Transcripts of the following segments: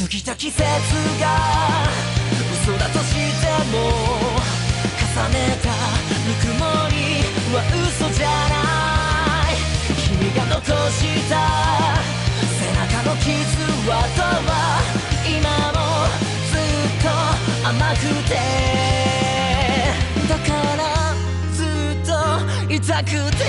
過ぎた季節が嘘だとしても重ねたぬくもりは嘘じゃない君が残した背中の傷跡は今もずっと甘くてだからずっと痛くて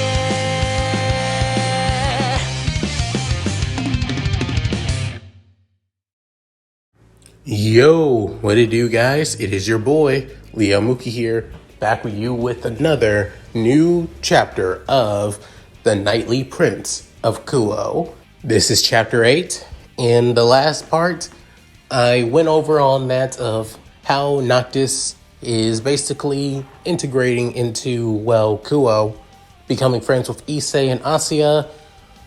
Yo, what it do, guys? It is your boy, Leo Mookie here, back with you with another new chapter of The Nightly Prince of Kuoh. This is chapter 8. In the last part, I went over on that of how Noctis is basically integrating into, Kuoh, becoming friends with Issei and Asya,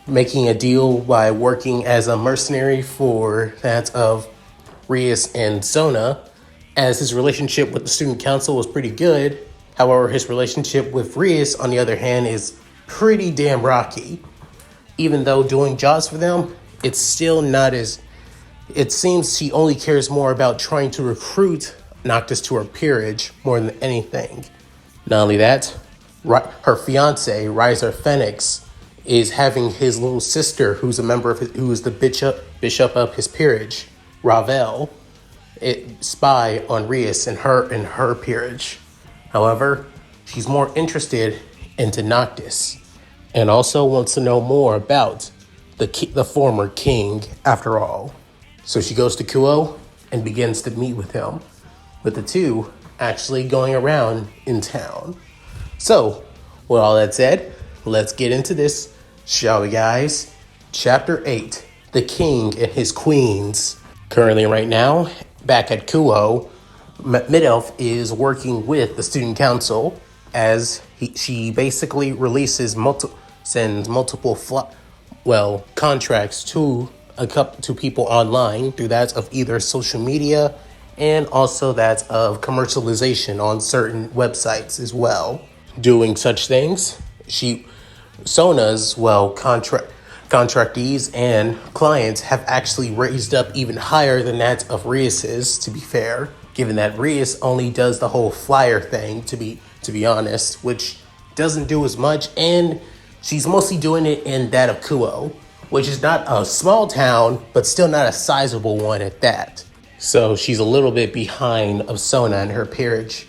making a deal by working as a mercenary for that of Rias and Sona, as his relationship with the student council was pretty good. However, his relationship with Rias, on the other hand, is pretty damn rocky. Even though doing jobs for them, it's still not as... It seems she only cares more about trying to recruit Noctis to her peerage more than anything. Not only that, her fiance, Riser Phoenix, is having his little sister, who's a member of who is the bishop of his peerage, Ravel, spy on Rias and her peerage. However, she's more interested into Noctis and also wants to know more about the former king after all. So she goes to Kuoh and begins to meet with him, with the two actually going around in town. So, with all that said, let's get into this, shall we, guys? Chapter 8, The King and His Queens. Currently, right now, back at Kuoh, Mid-Elf is working with the student council as she basically releases sends multiple contracts to people online through that of either social media and also that of commercialization on certain websites as well. Doing such things, Sona's contractees and clients have actually raised up even higher than that of Rias's, to be fair, given that Rias only does the whole flyer thing, to be honest, which doesn't do as much, and she's mostly doing it in that of Kuoh, which is not a small town, but still not a sizable one at that. So she's a little bit behind of Sona and her peerage.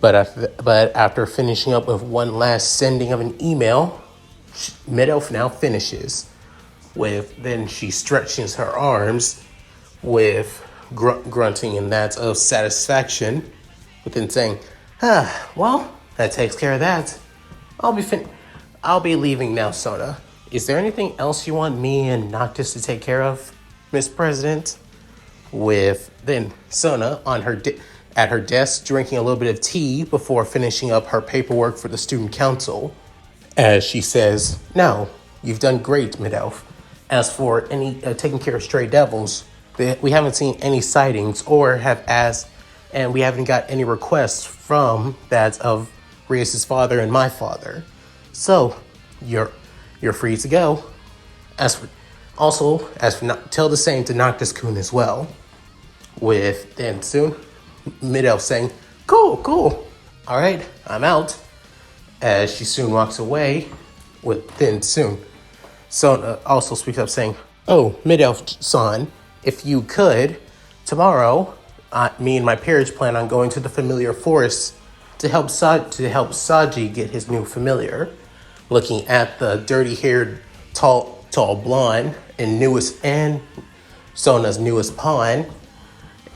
But after finishing up with one last sending of an email, Mid-Elf now finishes then she stretches her arms with grunting and that's of satisfaction, within saying, well, that takes care of that. I'll be leaving now, Sona. Is there anything else you want me and Noctis to take care of, Miss President? With then Sona at her desk drinking a little bit of tea before finishing up her paperwork for the student council. As she says, "No, you've done great, Mid-Elf. As for any taking care of stray devils, we haven't seen any sightings or have asked, and we haven't got any requests from that of Rias' father and my father. So, you're free to go. Tell the same to Noctis-kun as well." With then soon, Mid-Elf saying, Cool. All right, I'm out." As she soon walks away, Sona also speaks up saying, "Oh, Mid-Elf-san, if you could, tomorrow, me and my peerage plan on going to the familiar forest to help Saji get his new familiar." Looking at the dirty-haired, tall blonde and Sona's newest pawn,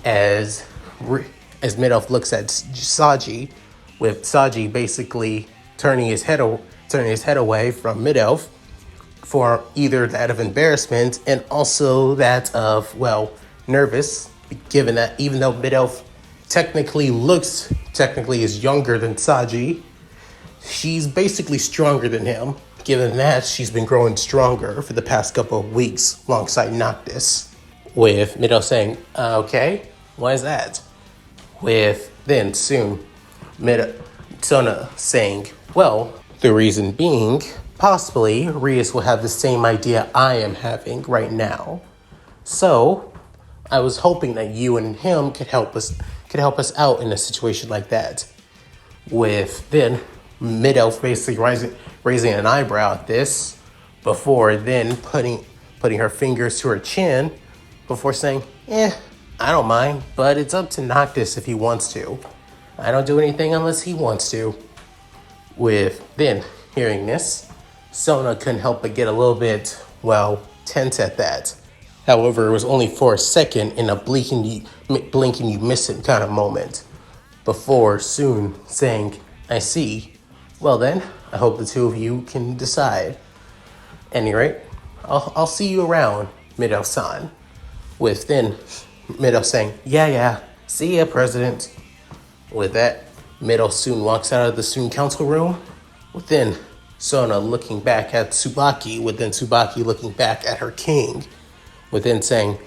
as Mid-Elf looks at Saji, with Saji basically turning his head away from Mid-Elf for either that of embarrassment and also that of, nervous, given that even though Mid-Elf technically is younger than Saji, she's basically stronger than him, given that she's been growing stronger for the past couple of weeks alongside Noctis. With Mid-Elf saying, okay, why is that? With then soon Sona saying, well, the reason being, possibly Rias will have the same idea I am having right now. So, I was hoping that you and him could help us out in a situation like that. With then Mid-Elf basically raising an eyebrow at this, before then putting her fingers to her chin, before saying, I don't mind, but it's up to Noctis if he wants to. I don't do anything unless he wants to. With then hearing this, Sona couldn't help but get a little bit, tense at that. However, it was only for a second in a blinking you miss it kind of moment, before soon saying, I see. Well then, I hope the two of you can decide. Any rate, I'll see you around, Mid-Elf-san. With then Mid-Elf saying, yeah, see ya, President. With that, Mid-Elf soon walks out of the student council room. With then Sona looking back at Tsubaki, with then Tsubaki looking back at her king. With then saying,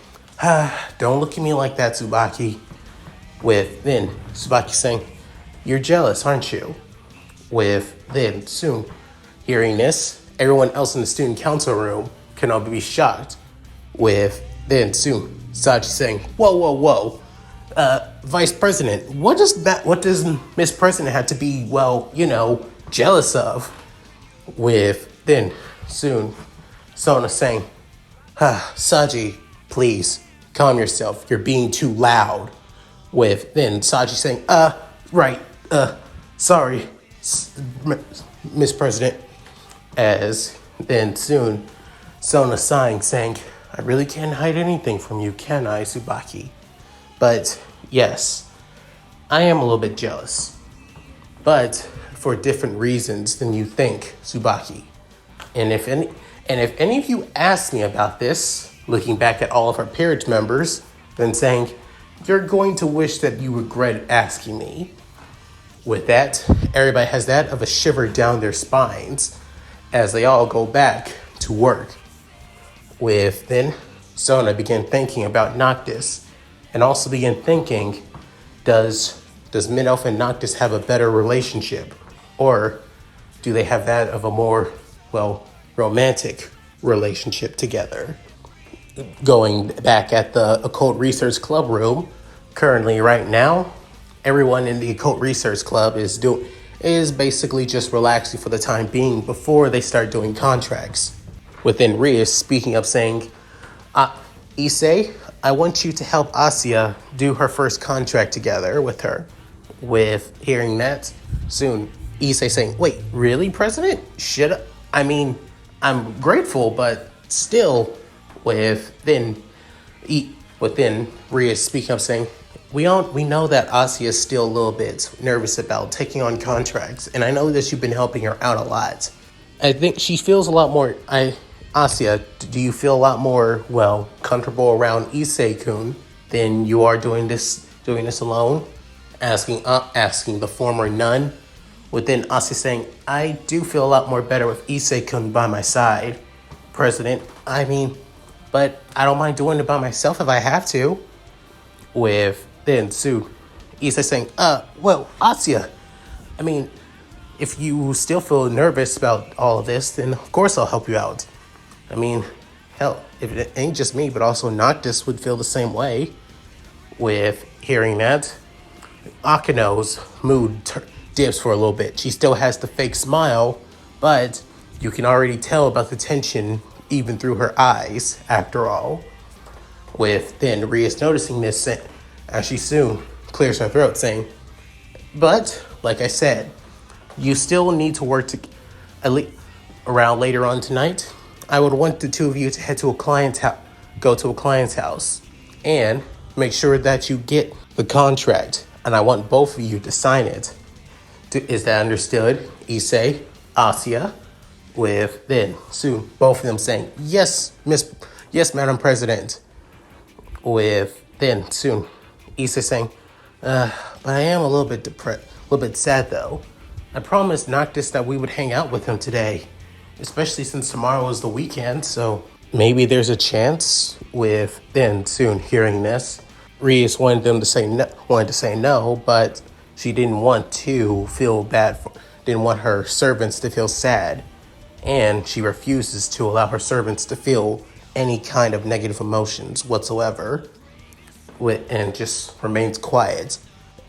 don't look at me like that, Tsubaki. With then Tsubaki saying, you're jealous, aren't you? With then soon hearing this, everyone else in the student council room can all be shocked. With then soon Sachi saying, whoa. Vice President, what does Miss President have to be, jealous of? With then soon Sona saying, Saji, please, calm yourself. You're being too loud. With then Saji saying, sorry, Miss President. As then soon Sona sighing, saying, I really can't hide anything from you, can I, Tsubaki? But yes, I am a little bit jealous. But for different reasons than you think, Tsubaki. And if any of you ask me about this, looking back at all of our peerage members, then saying, you're going to wish that you regret asking me. With that, everybody has that of a shiver down their spines as they all go back to work. With then, Sona began thinking about Noctis, and also began thinking, does Mid-Elf and Noctis have a better relationship? Or do they have that of a more, romantic relationship together? Going back at the Occult Research Club room, currently right now, everyone in the Occult Research Club is basically just relaxing for the time being before they start doing contracts. Within Rias speaking up saying, Issei, I want you to help Asya do her first contract together with her. With hearing that, soon Issei saying, wait, really, President? I'm grateful, but still. Within Rias speaking up saying, we know that Asya is still a little bit nervous about taking on contracts, and I know that you've been helping her out a lot. I think she feels a lot more. Asya, do you feel a lot more comfortable around Issei-kun than you are doing this alone? Asking the former nun. Within Asya saying, I do feel a lot more better with Issei-kun by my side, President. But I don't mind doing it by myself if I have to. With then Sue, Issei saying, Asya, if you still feel nervous about all of this, then of course I'll help you out. Hell, if it ain't just me, but also Noctis would feel the same way. With hearing that, Akino's mood dips for a little bit. She still has the fake smile, but you can already tell about the tension even through her eyes, after all. With then Rias noticing this as she soon clears her throat, saying, but, like I said, you still need to work around later on tonight. I would want the two of you to head to go to a client's house, and make sure that you get the contract, and I want both of you to sign it. Is that understood, Issei, Asya? With then soon both of them saying, yes, Madam President. With then soon Issei saying, but I am a little bit sad though. I promised Noctis that we would hang out with him today, especially since tomorrow is the weekend, so maybe there's a chance. With then soon hearing this, Rias wanted to say no, but she didn't want to feel bad didn't want her servants to feel sad, and she refuses to allow her servants to feel any kind of negative emotions whatsoever. and just remains quiet.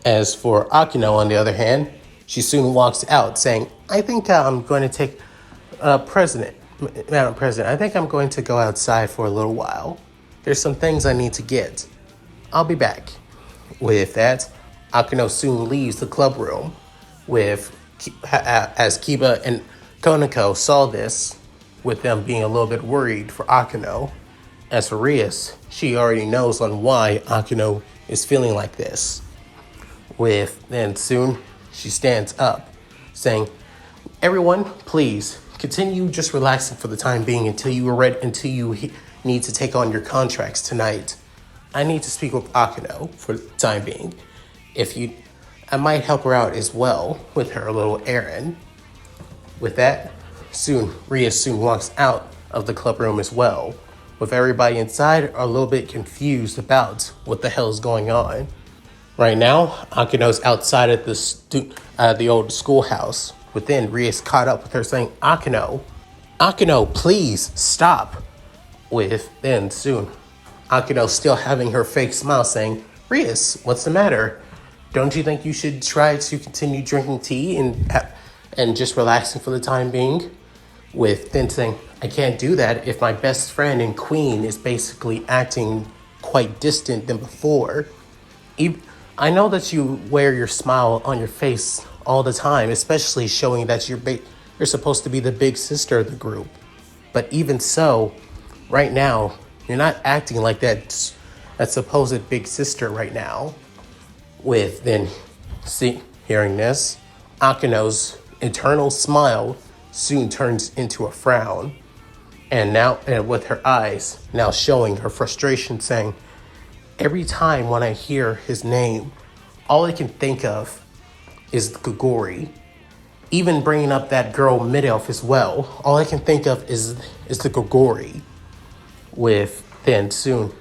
As for Akino, on the other hand, she soon walks out saying, I think I'm going to take Madam President, I think I'm going to go outside for a little while. There's some things I need to get. I'll be back. With that, Akino soon leaves the club room. As Kiba and Konako saw this, with them being a little bit worried for Akino. As for Rias, she already knows on why Akino is feeling like this. Then soon, she stands up, saying, everyone, please, continue just relaxing for the time being until you need to take on your contracts tonight. I need to speak with Akino for the time being. I might help her out as well with her little errand. With that, Rias soon walks out of the club room as well, with everybody inside a little bit confused about what the hell is going on. Right now, Akino's outside at the old schoolhouse. Within, Rias caught up with her saying, Akino, please stop. Then soon, Akino still having her fake smile saying, Rias, what's the matter? Don't you think you should try to continue drinking tea and just relaxing for the time being? Then saying, I can't do that if my best friend and queen is basically acting quite distant than before. I know that you wear your smile on your face all the time, especially showing that you're supposed to be the big sister of the group. But even so, right now, you're not acting like that supposed big sister right now. Hearing this, Akino's internal smile soon turns into a frown. And with her eyes now showing her frustration, saying, every time when I hear his name, all I can think of is Gogori. Even bringing up that girl Mid-Elf as well, all I can think of is the Gogori. Then soon,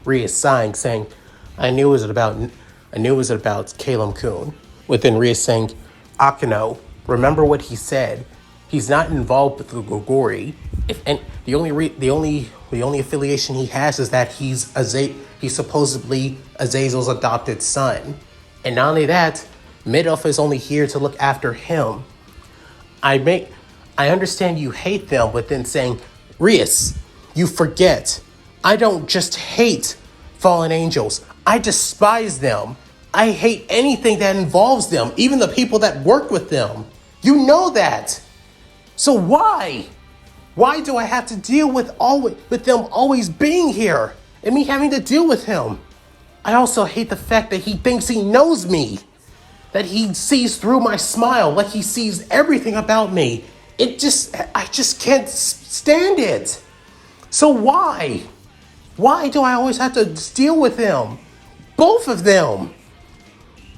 Ria sighing, saying, I knew it was about Kalem-kun. Within Ria saying, Akino, remember what he said. He's not involved with the Gogori. The only affiliation he has is that he's supposedly Azazel's adopted son. And not only that, Mid-Elf is only here to look after him. I understand you hate them, but then saying, Rias, you forget. I don't just hate fallen angels. I despise them. I hate anything that involves them, even the people that work with them. You know that. So why? Why do I have to deal with them always being here and me having to deal with him? I also hate the fact that he thinks he knows me, that he sees through my smile, like he sees everything about me. I just can't stand it. So why? Why do I always have to deal with him? Both of them.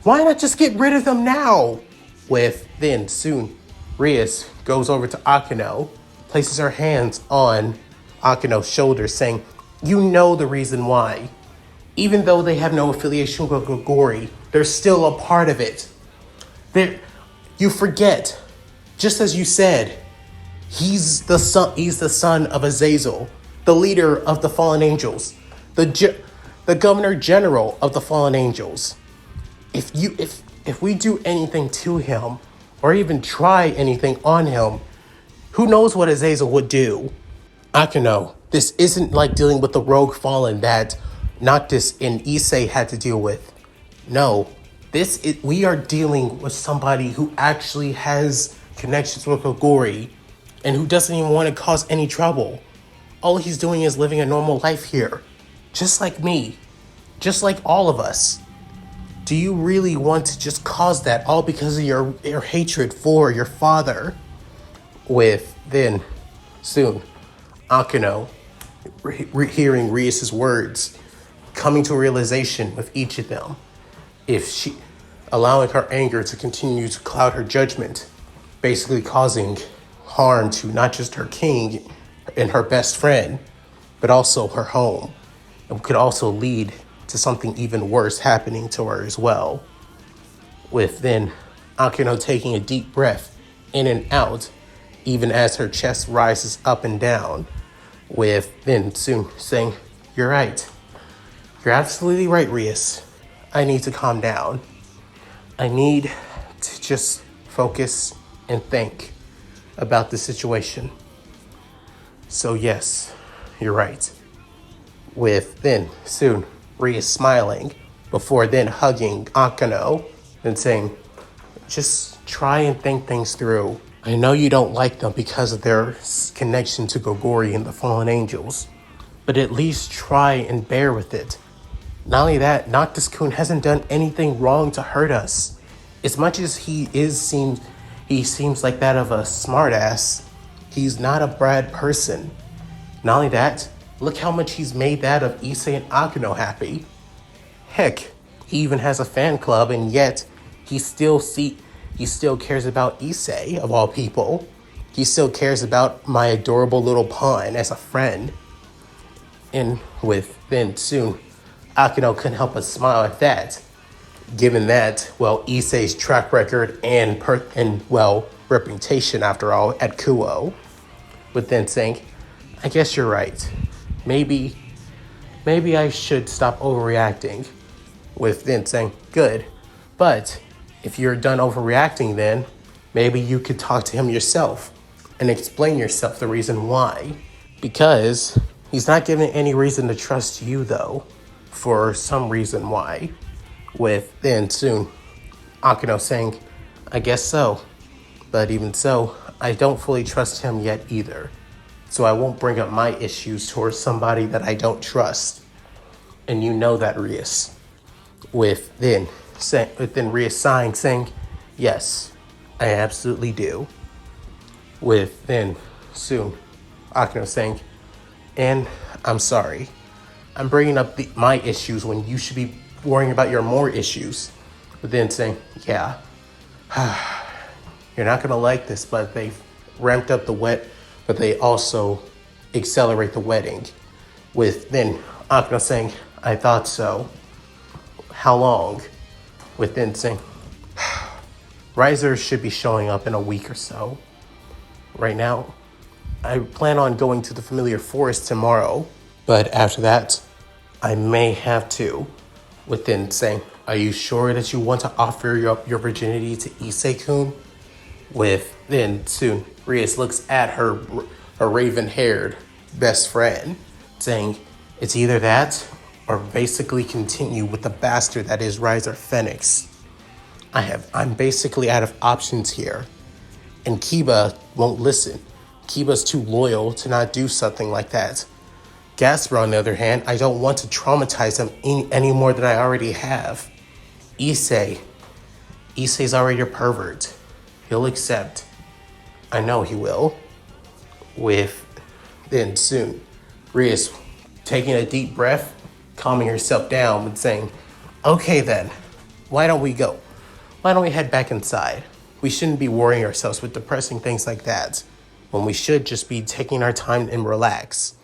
Why not just get rid of them now? Then soon, Rias goes over to Akino, places her hands on Akino's shoulder, saying, you know the reason why. Even though they have no affiliation with Gogori, they're still a part of it. You forget, just as you said, he's the son of Azazel, the leader of the fallen angels, the governor general of the fallen angels. If we do anything to him, or even try anything on him, who knows what Azazel would do? Akino, this isn't like dealing with the rogue fallen that Noctis and Issei had to deal with. No, we are dealing with somebody who actually has connections with Gogori and who doesn't even want to cause any trouble. All he's doing is living a normal life here, just like me, just like all of us. Do you really want to just cause that all because of your hatred for your father? Then soon, Akino, hearing Rias' words, coming to a realization with each of them, allowing her anger to continue to cloud her judgment, basically causing harm to not just her king and her best friend, but also her home, and could also lead to something even worse happening to her as well. Then Akino taking a deep breath in and out, even as her chest rises up and down, then soon saying, you're right. You're absolutely right, Rias. I need to calm down. I need to just focus and think about the situation. So yes, you're right. With then soon Rias smiling before then hugging Akano and saying, just try and think things through. I know you don't like them because of their connection to Gogori and the fallen angels, but at least try and bear with it. Not only that, Noctis-kun hasn't done anything wrong to hurt us. As much as he seems like that of a smartass, he's not a bad person. Not only that, look how much he's made that of Issei and Akano happy. Heck, he even has a fan club, and yet he still cares about Issei, of all people. He still cares about my adorable little pawn as a friend. And with then soon, Akino couldn't help but smile at that, given that, well, Issei's track record and reputation, after all, at Kuoh. But then saying, I guess you're right. Maybe I should stop overreacting. With then saying, good. But if you're done overreacting, then maybe you could talk to him yourself and explain yourself the reason why. Because he's not giving any reason to trust you, though, for some reason why. With then soon Akino saying, I guess so. But even so, I don't fully trust him yet either. So I won't bring up my issues towards somebody that I don't trust. And you know that, Rias. With then Rias sighing, saying, yes, I absolutely do. With then soon Akino saying, and I'm sorry. I'm bringing up my issues when you should be worrying about your more issues. But then saying, yeah, you're not going to like this, but they've ramped up but they also accelerate the wedding. With then Akino saying, I thought so. How long? With then saying, risers should be showing up in a week or so. Right now, I plan on going to the familiar forest tomorrow, but after that, I may have to. With then saying, are you sure that you want to offer your virginity to Issei-kun? With then soon, Rias looks at her raven-haired best friend, saying, it's either that or basically continue with the bastard that is Riser Phoenix. I'm basically out of options here. And Kiba won't listen. Kiba's too loyal to not do something like that. Gasper, on the other hand, I don't want to traumatize him any more than I already have. Issei's already a pervert. He'll accept. I know he will. With then soon, Rias taking a deep breath, calming herself down and saying, okay then, why don't we go? Why don't we head back inside? We shouldn't be worrying ourselves with depressing things like that, when we should just be taking our time and relax.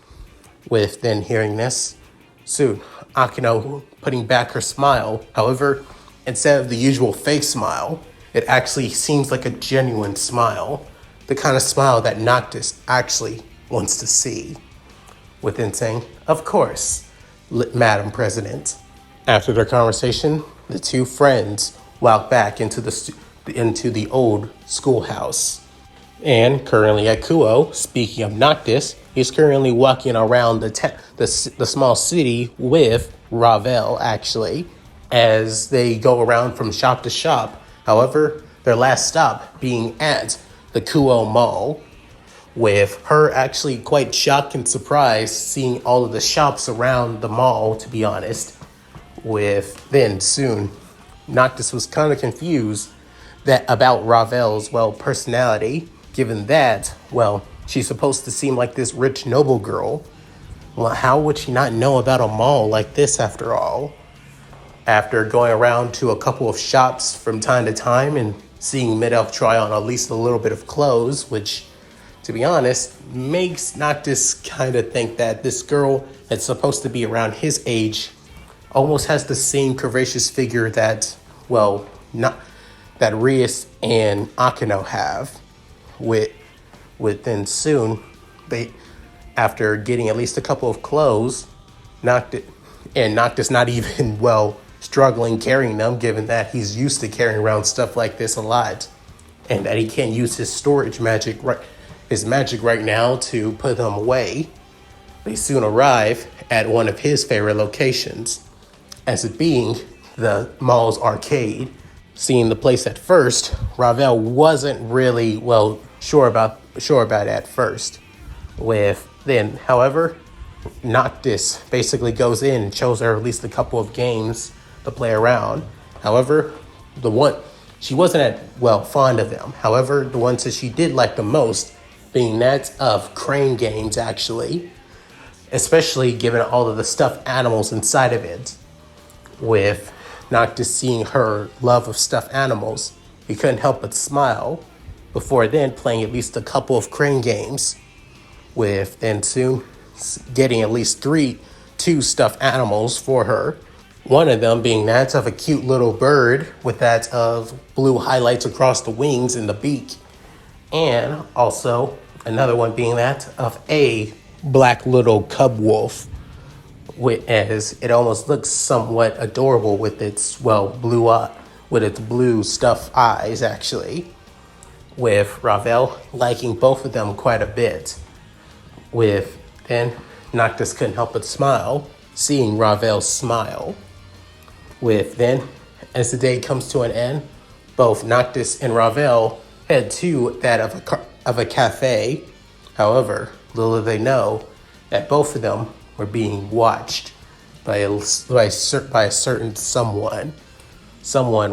With then hearing this, soon Akino putting back her smile. However, instead of the usual fake smile, it actually seems like a genuine smile. The kind of smile that Noctis actually wants to see. Within saying, of course, Madam President. After their conversation, the two friends walk back into the old schoolhouse. And currently at Kuoh, speaking of Noctis, he's currently walking around the small city with Ravel, actually, as they go around from shop to shop. However, their last stop being at the Kuoh Mall, with her actually quite shocked and surprised seeing all of the shops around the mall, to be honest. With then soon, Noctis was kind of confused about Ravel's, personality, given that, she's supposed to seem like this rich noble girl. Well, how would she not know about a mall like this after all? After going around to a couple of shops from time to time and seeing Mid-Elf try on at least a little bit of clothes, which, to be honest, makes Noctis kind of think that this girl that's supposed to be around his age almost has the same curvaceous figure that Rias and Akino have. Then soon, after getting at least a couple of clothes, and Noctis not even, struggling carrying them, given that he's used to carrying around stuff like this a lot, and that he can't use his magic right now to put them away. They soon arrive at one of his favorite locations, as it being the mall's arcade. Seeing the place at first, Ravel wasn't really sure about it at first. However, Noctis basically goes in and shows her at least a couple of games to play around. However, she wasn't fond of them. However, the ones that she did like the most being that of crane games, actually, especially given all of the stuffed animals inside of it. With Noctis seeing her love of stuffed animals, he couldn't help but smile. Before then, playing at least a couple of crane games, with then soon getting at least two stuffed animals for her. One of them being that of a cute little bird with that of blue highlights across the wings and the beak. And also another one being that of a black little cub wolf, as it almost looks somewhat adorable with its blue stuffed eyes, actually. With Ravel liking both of them quite a bit. Then Noctis couldn't help but smile, seeing Ravel smile. As the day comes to an end, both Noctis and Ravel head to that of a cafe. However, little did they know that both of them were being watched by a certain someone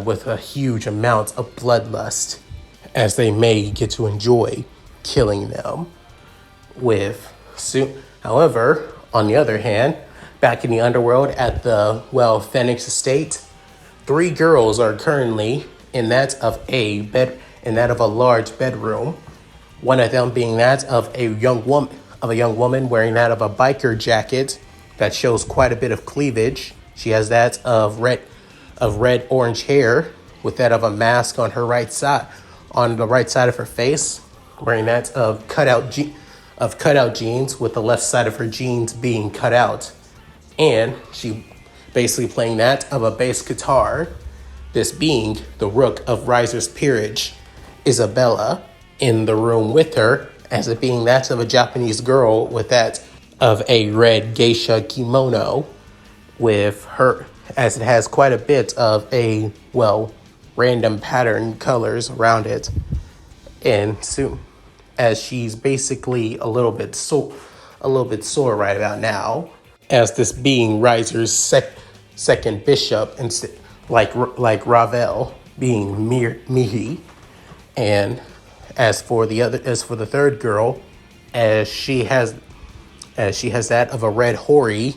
with a huge amount of bloodlust, as they may get to enjoy killing them. However, on the other hand, back in the underworld at the Phoenix Estate, 3 girls are currently in that of a large bedroom. One of them being that of a young woman wearing that of a biker jacket that shows quite a bit of cleavage. She has that of red orange hair with that of a mask on the right side of her face, wearing that of cutout jeans with the left side of her jeans being cut out, and she basically playing that of a bass guitar. This being the Rook of Riser's Peerage, Isabella, in the room with her, as it being that of a Japanese girl with that of a red geisha kimono, with her, as it has quite a bit of random pattern colors around it. And soon, as she's basically a little bit sore right about now, as this being Riser's second bishop, and like Ravel being Mihi. And as for the third girl, as she has that of a red hoary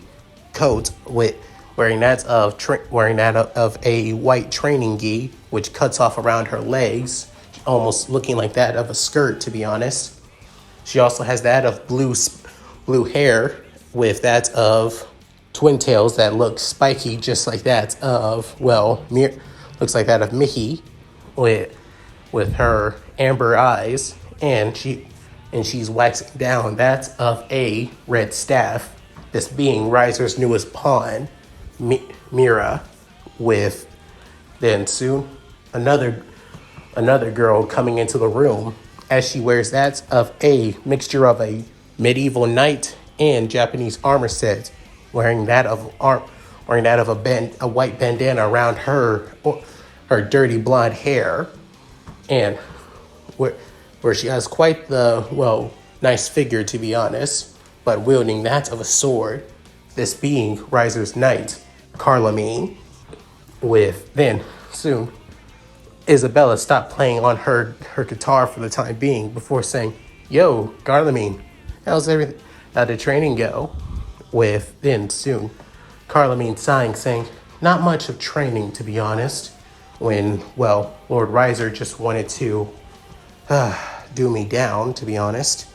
coat with wearing that of a white training gi, which cuts off around her legs, almost looking like that of a skirt, to be honest. She also has that of blue hair with that of twin tails that look spiky, just like that of looks like that of Mickey, with her amber eyes, and she's waxing down that of a red staff. This being Riser's newest pawn, Mira, with then soon another girl coming into the room, as she wears that of a mixture of a medieval knight and Japanese armor set, wearing that of a white bandana around her dirty blonde hair, and where she has quite the nice figure, to be honest, but wielding that of a sword. This being Riser's knight, Carlamine. With then soon Isabella stopped playing on her guitar for the time being before saying, "Yo, Carlamine, how's everything? How'd the training go?" With then soon Carlamine sighing, saying, "Not much of training, to be honest," when, Lord Riser just wanted to do me down, to be honest.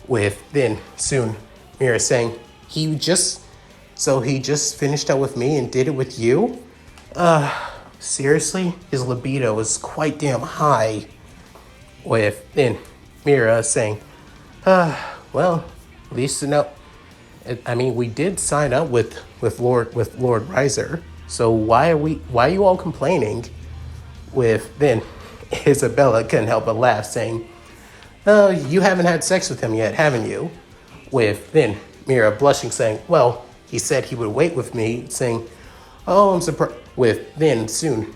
With then soon Mira saying, he just finished up with me and did it with you? Seriously? His libido is quite damn high. With then Mira saying, at least to know, I mean, we did sign up with Lord Riser. So why are you all complaining? With then Isabella couldn't help but laugh, saying, "Oh, you haven't had sex with him yet, haven't you?" With then Mira blushing, saying, "Well, he said he would wait with me," saying, "Oh, I'm surprised." With then soon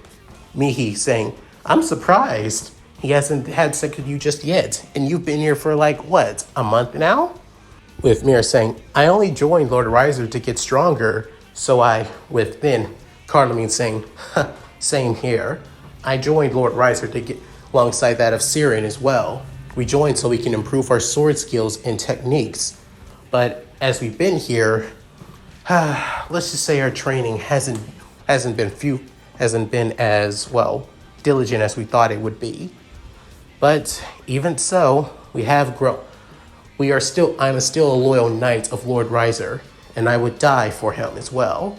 Mihi saying, "I'm surprised he hasn't had sex with you just yet, and you've been here for like what, a month now?" With Mira saying, "I only joined Lord Riser to get stronger, so I," with then Carlamine saying, "Same here. I joined Lord Riser to get alongside that of Siren as well. We joined so we can improve our sword skills and techniques. But as we've been here, let's just say our training hasn't been as well diligent as we thought it would be. But even so, we have grown. I'm still a loyal knight of Lord Riser, and I would die for him as well."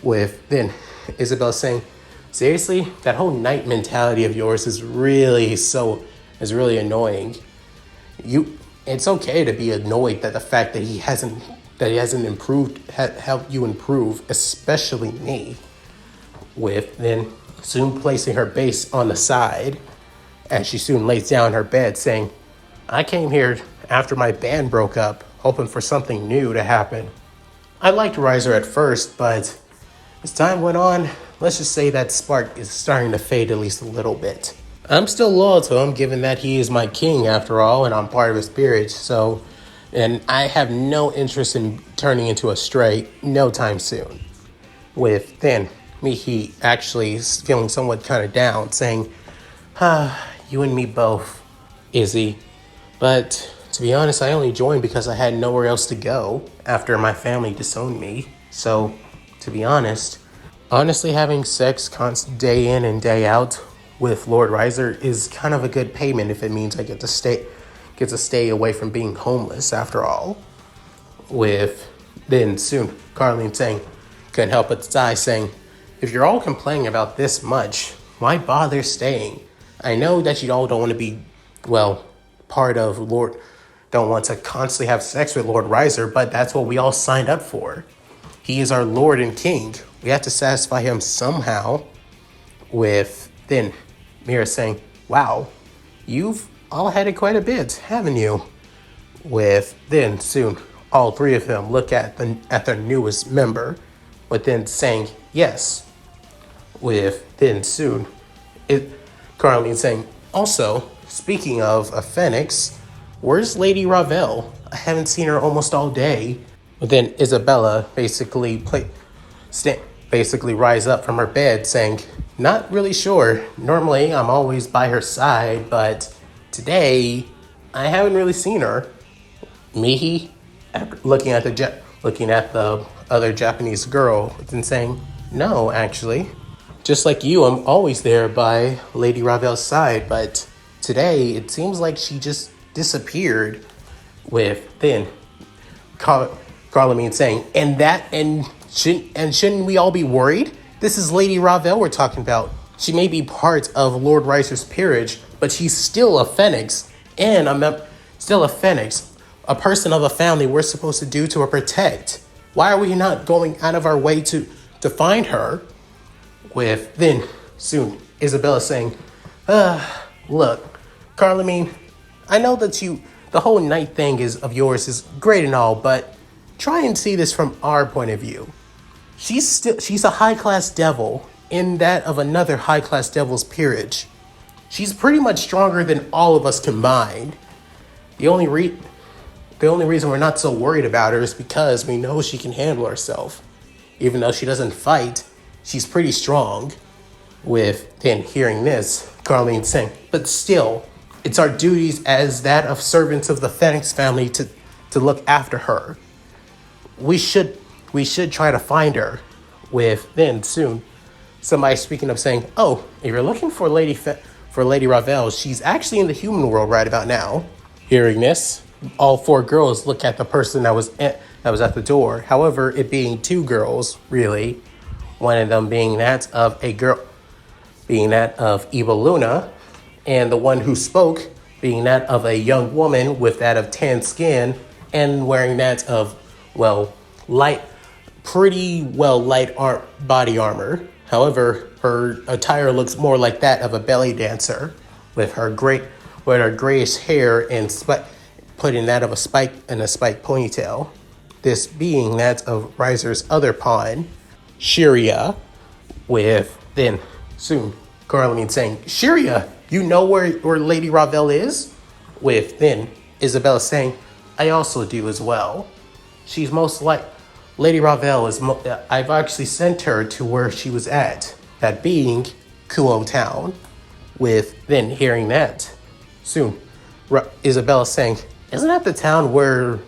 With then Isabel saying, "Seriously, that whole knight mentality of yours is really annoying. It's okay to be annoyed that the fact that he hasn't helped you improve, especially me." With then soon placing her base on the side, as she soon lays down in her bed, saying, "I came here after my band broke up, hoping for something new to happen. I liked Riser at first, but as time went on, let's just say that spark is starting to fade at least a little bit. I'm still loyal to him, given that he is my king after all, and I'm part of his peerage, and I have no interest in turning into a stray no time soon." With then Mihi actually feeling somewhat kind of down, saying, "You and me both, Izzy. But to be honest, I only joined because I had nowhere else to go after my family disowned me. So, to be honestly having sex constant day in and day out with Lord Riser is kind of a good payment if it means I get to stay away from being homeless after all." With then soon Carlene saying, couldn't help but sigh, saying, "If you're all complaining about this much, why bother staying? I know that you all don't want to be, don't want to constantly have sex with Lord Riser, but that's what we all signed up for. He is our Lord and King. We have to satisfy him somehow." With then Mira saying, "Wow, you've all had it quite a bit, haven't you?" With then soon all three of them look at their newest member, but then saying yes. With then soon Caroline saying, "Also, speaking of a phoenix, where's Lady Ravel? I haven't seen her almost all day." But then Isabella basically rise up from her bed, saying, "Not really sure. Normally, I'm always by her side, but today, I haven't really seen her." Mihi, looking at the other Japanese girl, and saying, "No, actually. Just like you, I'm always there by Lady Ravel's side, but today it seems like she just disappeared." With then Carlamine saying, shouldn't we all be worried? This is Lady Ravel we're talking about. She may be part of Lord Riser's peerage, but she's still a phoenix, and still a phoenix, a person of a family we're supposed to do to her protect. Why are we not going out of our way to find her?" With then soon Isabella saying, "Look, Carlamine, I know that the whole night thing of yours is great and all, but try and see this from our point of view. She's a high-class devil in that of another high-class devil's peerage. She's pretty much stronger than all of us combined. The only reason we're not so worried about her is because we know she can handle herself. Even though she doesn't fight, she's pretty strong." With then hearing this, Carlene saying, "But still, it's our duties as that of servants of the Phoenix family to look after her. We should try to find her." With then soon somebody speaking up saying, "Oh, if you're looking for Lady Ravel, she's actually in the human world right about now." Hearing this, all four girls look at the person that was at the door. However, it being two girls, really, one of them being that of Eva Luna, and the one who spoke being that of a young woman with that of tan skin and wearing that of light, body armor. However, her attire looks more like that of a belly dancer, with her grayish hair and putting that of a spike and a spike ponytail. This being that of Riser's other pawn, Shiria, with then soon Carlamine saying, "Shiria, you know where Lady Ravel is?" With then Isabella saying, "I also do as well. She's most like Lady Ravel is. I've actually sent her to where she was at, that being Kuoh town." With then hearing that, soon Isabella saying, "Isn't that the town where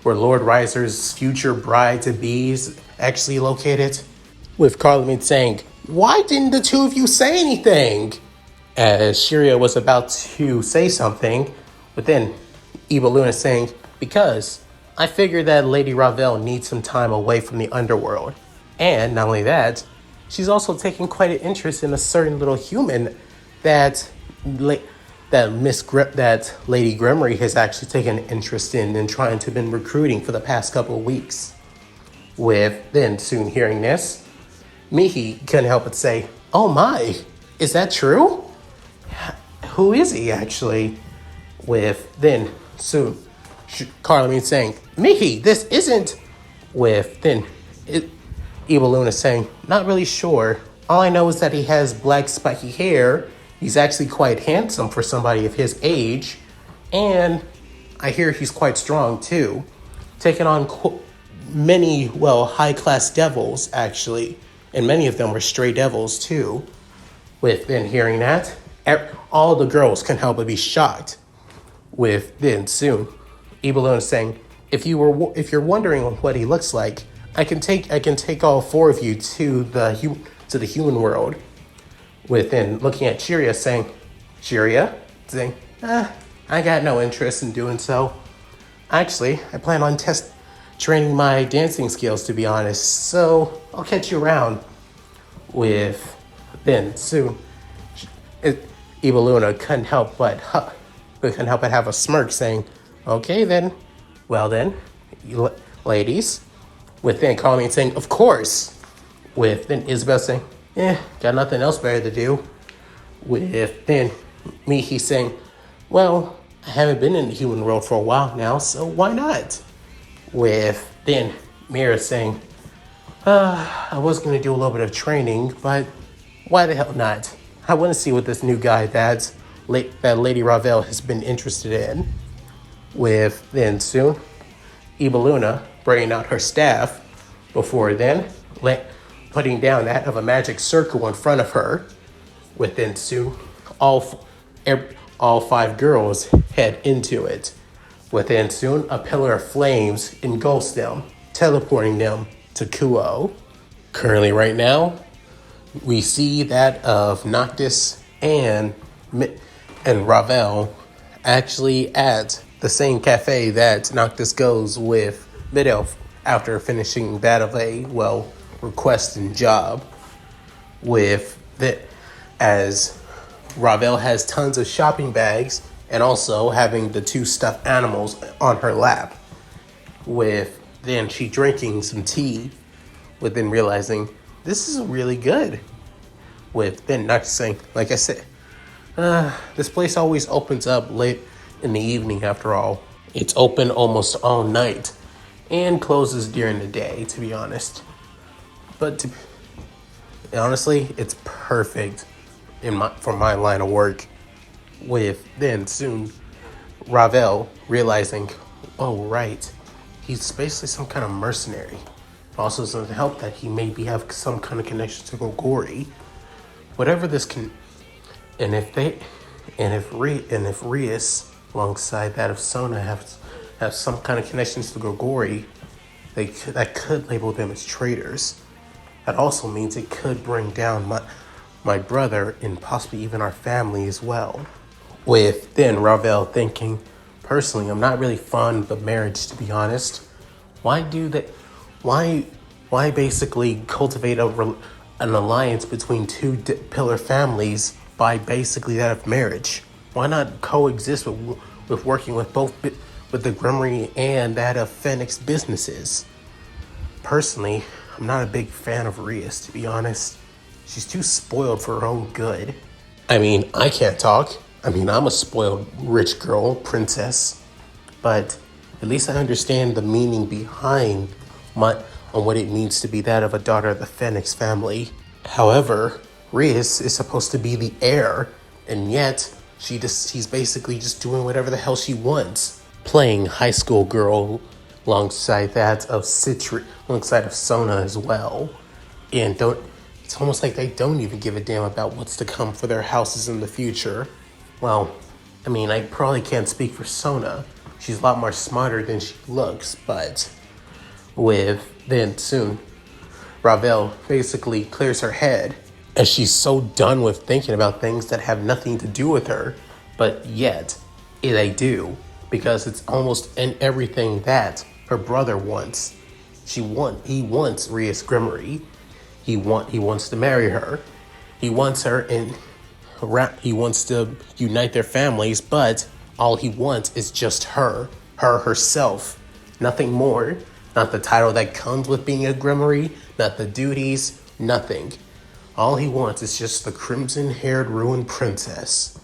Lord Riser's future bride-to-be is actually located?" With Carlamine saying, "Why didn't the two of you say anything?" As Shiria was about to say something, but then Eva Luna saying, "Because I figured that Lady Ravel needs some time away from the underworld. And not only that, she's also taking quite an interest in a certain little human that Lady Grimmery has actually taken an interest in and trying to been recruiting for the past couple of weeks." With then soon hearing this, Mihi couldn't help but say, "Oh my, is that true? Who is he actually?" With then soon Carlamine saying, "Mihi, this isn't." With then Evil Luna saying, "Not really sure. All I know is that he has black spiky hair. He's actually quite handsome for somebody of his age. And I hear he's quite strong too. Taking on many, high-class devils, actually. And many of them were stray devils too." With then hearing that, all the girls can help but be shocked. With then soon Evil Luna saying, if you're wondering what he looks like, I can take all four of you to the human world." Within looking at Shiria saying, "I got no interest in doing so. Actually, I plan on training my dancing skills, to be honest, so I'll catch you around." With then soon Eva Luna couldn't help but have a smirk saying, "Okay then, well then, ladies." With then Colleen saying, "Of course." With then Isabel saying, "Got nothing else better to do." With then Mihi saying, "Well, I haven't been in the human world for a while now, so why not?" With then Mira saying, "I was going to do a little bit of training, but why the hell not? I want to see what this new guy that Lady Ravel has been interested in." With then soon Eva Luna bringing out her staff, before then putting down that of a magic circle in front of her. With then soon all five girls head into it. Within soon a pillar of flames engulfs them, teleporting them to Kuoh. Currently right now, we see that of Noctis and Ravel actually at the same cafe that Noctis goes with Mid-Elf after finishing that of a, request and job. With that, as Ravel has tons of shopping bags and also having the two stuffed animals on her lap. With then she drinking some tea, with then realizing this is really good. With then Noctis saying, like I said, this place always opens up late in the evening after all. It's open almost all night and closes during the day, to be honest. But honestly, it's perfect for my line of work. With then soon Ravel realizing, oh right, he's basically some kind of mercenary. Also doesn't help that he maybe have some kind of connection to Gogori. Whatever this can, and if Rias alongside that of Sona have some kind of connections to Gogori, that could label them as traitors. That also means it could bring down my brother and possibly even our family as well. With then Ravel thinking, personally, I'm not really fond of marriage, to be honest. Why basically cultivate an alliance between two pillar families by basically that of marriage? Why not coexist with working with both with the Grimmery and that of Fennec's businesses. Personally, I'm not a big fan of Rias, to be honest. She's too spoiled for her own good. I mean, I can't talk. I mean, I'm a spoiled rich girl, princess. But at least I understand the meaning behind on what it means to be that of a daughter of the Phoenix family. However, Rias is supposed to be the heir, and yet she's basically just doing whatever the hell she wants. Playing high school girl alongside that of alongside of Sona as well. And it's almost like they don't even give a damn about what's to come for their houses in the future. Well, I mean, I probably can't speak for Sona. She's a lot more smarter than she looks, but then soon, Ravel basically clears her head as she's so done with thinking about things that have nothing to do with her, but yet they do, because it's almost in everything that her brother wants. He wants Rias Grimmery. He wants to marry her. He wants her and he wants to unite their families, but all he wants is just her herself, nothing more. Not the title that comes with being a Grimmery, not the duties, nothing. All he wants is just the crimson-haired ruined princess.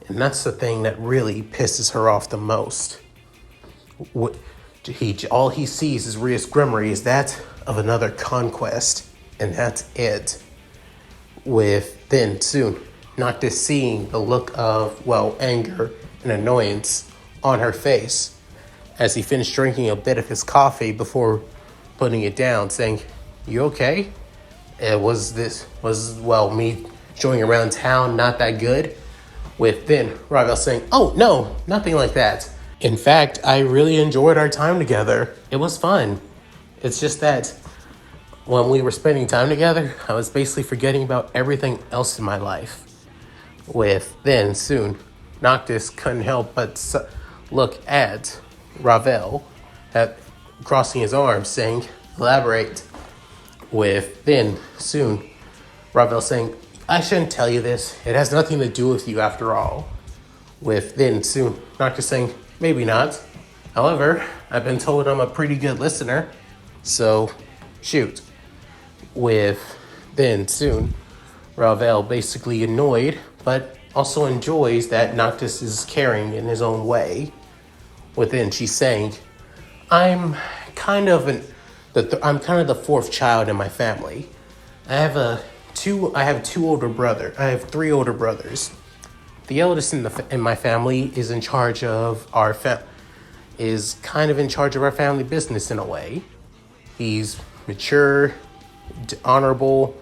And that's the thing that really pisses her off the most. All he sees is Rias Grimmery is that of another conquest, and that's it. With then soon, Noctis seeing the look of, anger and annoyance on her face as he finished drinking a bit of his coffee before putting it down, saying, "You okay? Was me showing around town not that good?" With then Ravel saying, "Oh, no, nothing like that. In fact, I really enjoyed our time together. It was fun. It's just that when we were spending time together, I was basically forgetting about everything else in my life." With then soon, Noctis couldn't help but look at Ravel, crossing his arms, saying, "Elaborate." With then soon, Ravel saying, "I shouldn't tell you this. It has nothing to do with you after all." With then soon, Noctis saying, "Maybe not. However, I've been told I'm a pretty good listener, so shoot." With then soon, Ravel basically annoyed, but also enjoys that Noctis is caring in his own way. Within, she's saying, I'm kind of the fourth child in my family. I have three older brothers. The eldest in my family is in charge of our family business in a way. He's mature, honorable,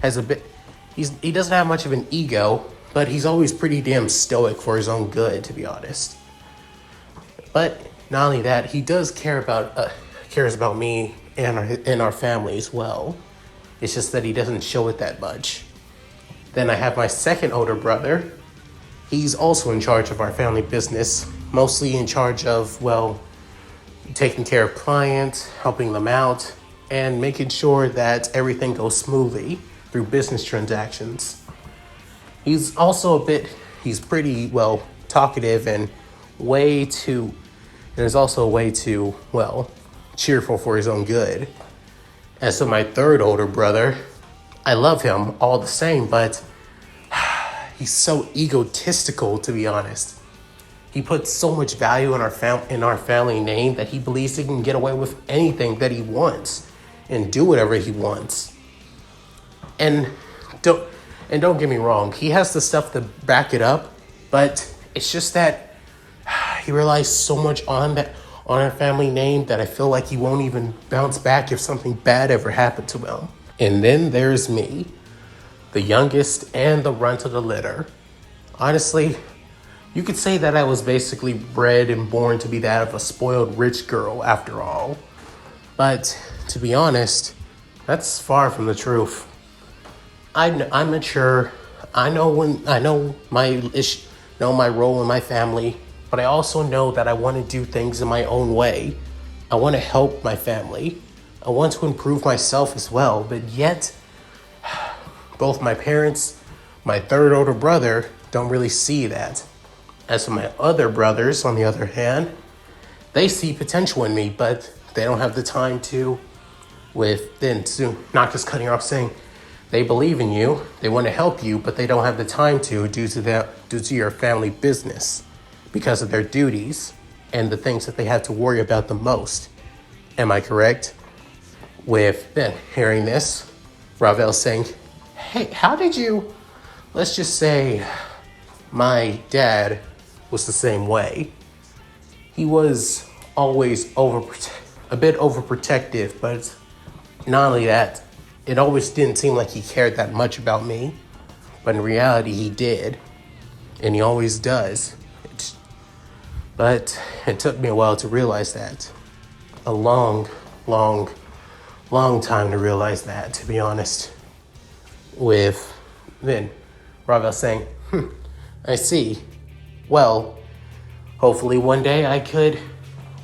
he doesn't have much of an ego, but he's always pretty damn stoic for his own good, to be honest. But not only that, he does cares about me and our family as well. It's just that he doesn't show it that much. Then I have my second older brother. He's also in charge of our family business, mostly in charge of, taking care of clients, helping them out, and making sure that everything goes smoothly through business transactions. He's pretty, talkative and is also way too, cheerful for his own good. As for my third older brother, I love him all the same, but he's so egotistical, to be honest. He puts so much value in our family name that he believes he can get away with anything that he wants and do whatever he wants. And don't get me wrong, he has the stuff to back it up, but it's just that he relies so much on our family name that I feel like he won't even bounce back if something bad ever happened to him. And then there's me, the youngest and the runt of the litter. Honestly, you could say that I was basically bred and born to be that of a spoiled rich girl after all. But to be honest, that's far from the truth. I'm mature. I know my role in my family, but I also know that I want to do things in my own way. I want to help my family. I want to improve myself as well, but yet both my parents, my third older brother don't really see that. As for my other brothers, on the other hand, they see potential in me, but they don't have the time to. With then soon Noctis cutting her off, saying they believe in you, they want to help you, but they don't have the time to due to your family business, because of their duties and the things that they have to worry about the most. Am I correct? With then hearing this, Ravel saying, hey, how did you, let's just say my dad was the same way. He was always a bit overprotective, but not only that, it always didn't seem like he cared that much about me, but in reality he did, and he always does. But it took me a while to realize that. A long time to realize that, to be honest. With then Ravel saying, I see. Well, hopefully one day I could.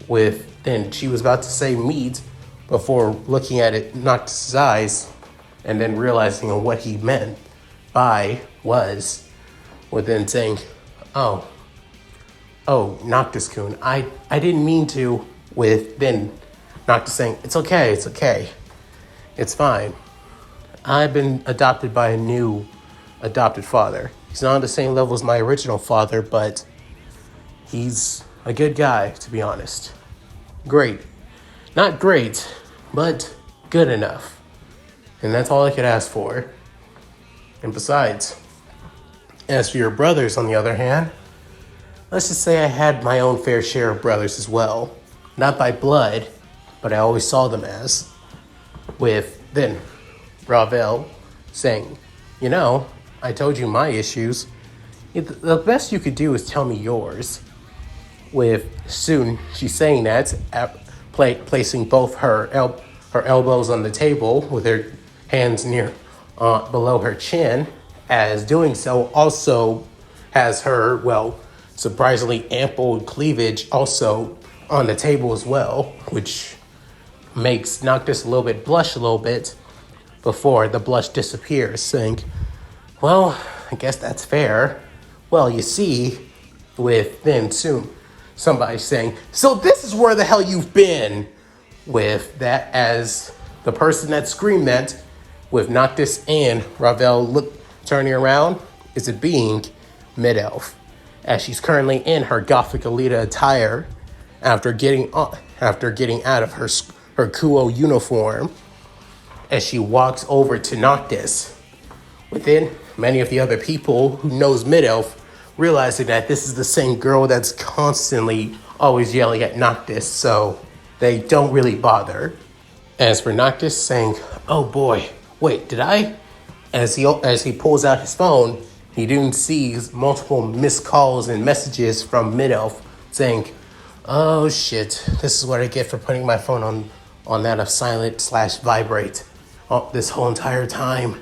With then she was about to say meet before looking at it, Noctis' eyes, and then realizing what he meant by was, with then saying, oh, Noctis-kun, I didn't mean to. With then Noctis saying, it's okay, it's fine. I've been adopted by a new adopted father. He's not on the same level as my original father, but he's a good guy, to be honest. Great. Not great, but good enough. And that's all I could ask for. And besides, as for your brothers, on the other hand, let's just say I had my own fair share of brothers as well. Not by blood, but I always saw them as. With then Ravel saying, I told you my issues. The best you could do is tell me yours. With soon she's saying that, placing both her elbows on the table with her hands near below her chin, as doing so also has her, surprisingly ample cleavage also on the table as well, which makes Noctis a little bit blush a little bit before the blush disappears, saying, well, I guess that's fair. Well, you see, with then soon somebody saying, so this is where the hell you've been. With that, as the person that screamed that, with Noctis and Ravel turning around, is it being Mid-Elf, as she's currently in her Gothic Alita attire after getting out of her Kuoh uniform, as she walks over to Noctis. Within many of the other people who knows Mid-Elf, realizing that this is the same girl that's constantly always yelling at Noctis, so they don't really bother. As for Noctis saying, oh boy, wait, did I? As he pulls out his phone, he didn't see multiple missed calls and messages from Mid-Elf saying, oh shit, this is what I get for putting my phone on that of silent/vibrate this whole entire time.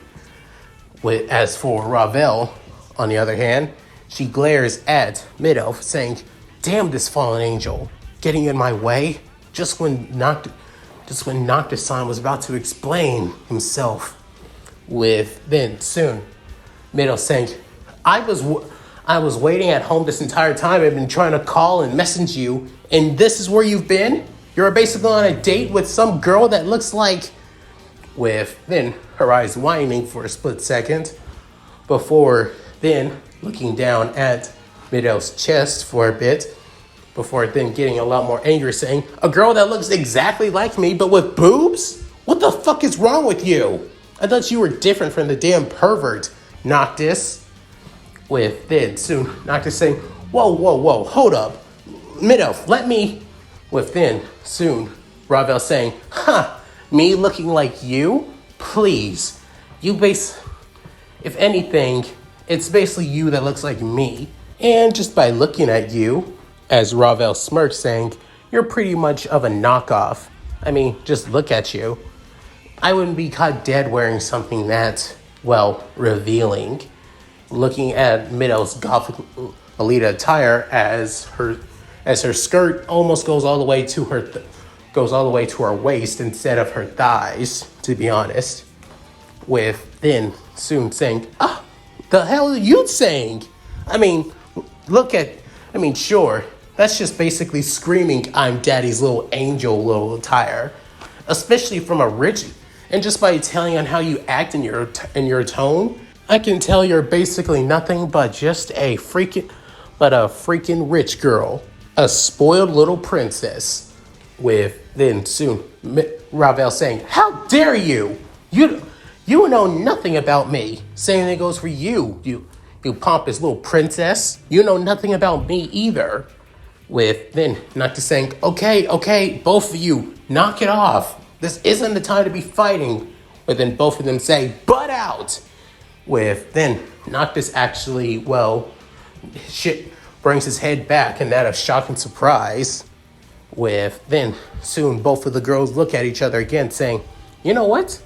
As for Ravel, on the other hand, she glares at Mid-Elf saying, damn this fallen angel, getting in my way just when Noctis-san was about to explain himself. With then soon Mid-Elf saying, I was waiting at home this entire time. I've been trying to call and message you, and this is where you've been? You're basically on a date with some girl that looks like... With then her eyes widening for a split second, before then looking down at Mid-Elf's chest for a bit, before then getting a lot more angry, saying, a girl that looks exactly like me but with boobs? What the fuck is wrong with you? I thought you were different from the damn pervert, Noctis. With then soon Noctis saying, whoa, hold up. Mid-Elf, let me. With then soon Ravel saying, me looking like you? Please. If anything, it's basically you that looks like me. And just by looking at you, as Ravel smirks saying, you're pretty much of a knockoff. I mean, just look at you. I wouldn't be caught dead wearing something that, revealing. Looking at Mid-Elf's Gothic Alita attire as her skirt almost goes all the way to her waist instead of her thighs, to be honest. With then soon saying, the hell are you saying? Sure, That's just basically screaming, I'm daddy's little angel, little attire. Especially from a rich, and just by telling on how you act in your tone, I can tell you're basically nothing but just a freaking rich girl. A spoiled little princess. With then soon Ravel saying, how dare you? You know nothing about me. Same thing goes for you pompous little princess. You know nothing about me either. With then Noctis saying, okay, both of you, knock it off. This isn't the time to be fighting. But then both of them say, butt out. With then Noctis actually, brings his head back in that of shock and surprise. With then soon both of the girls look at each other again saying, you know what?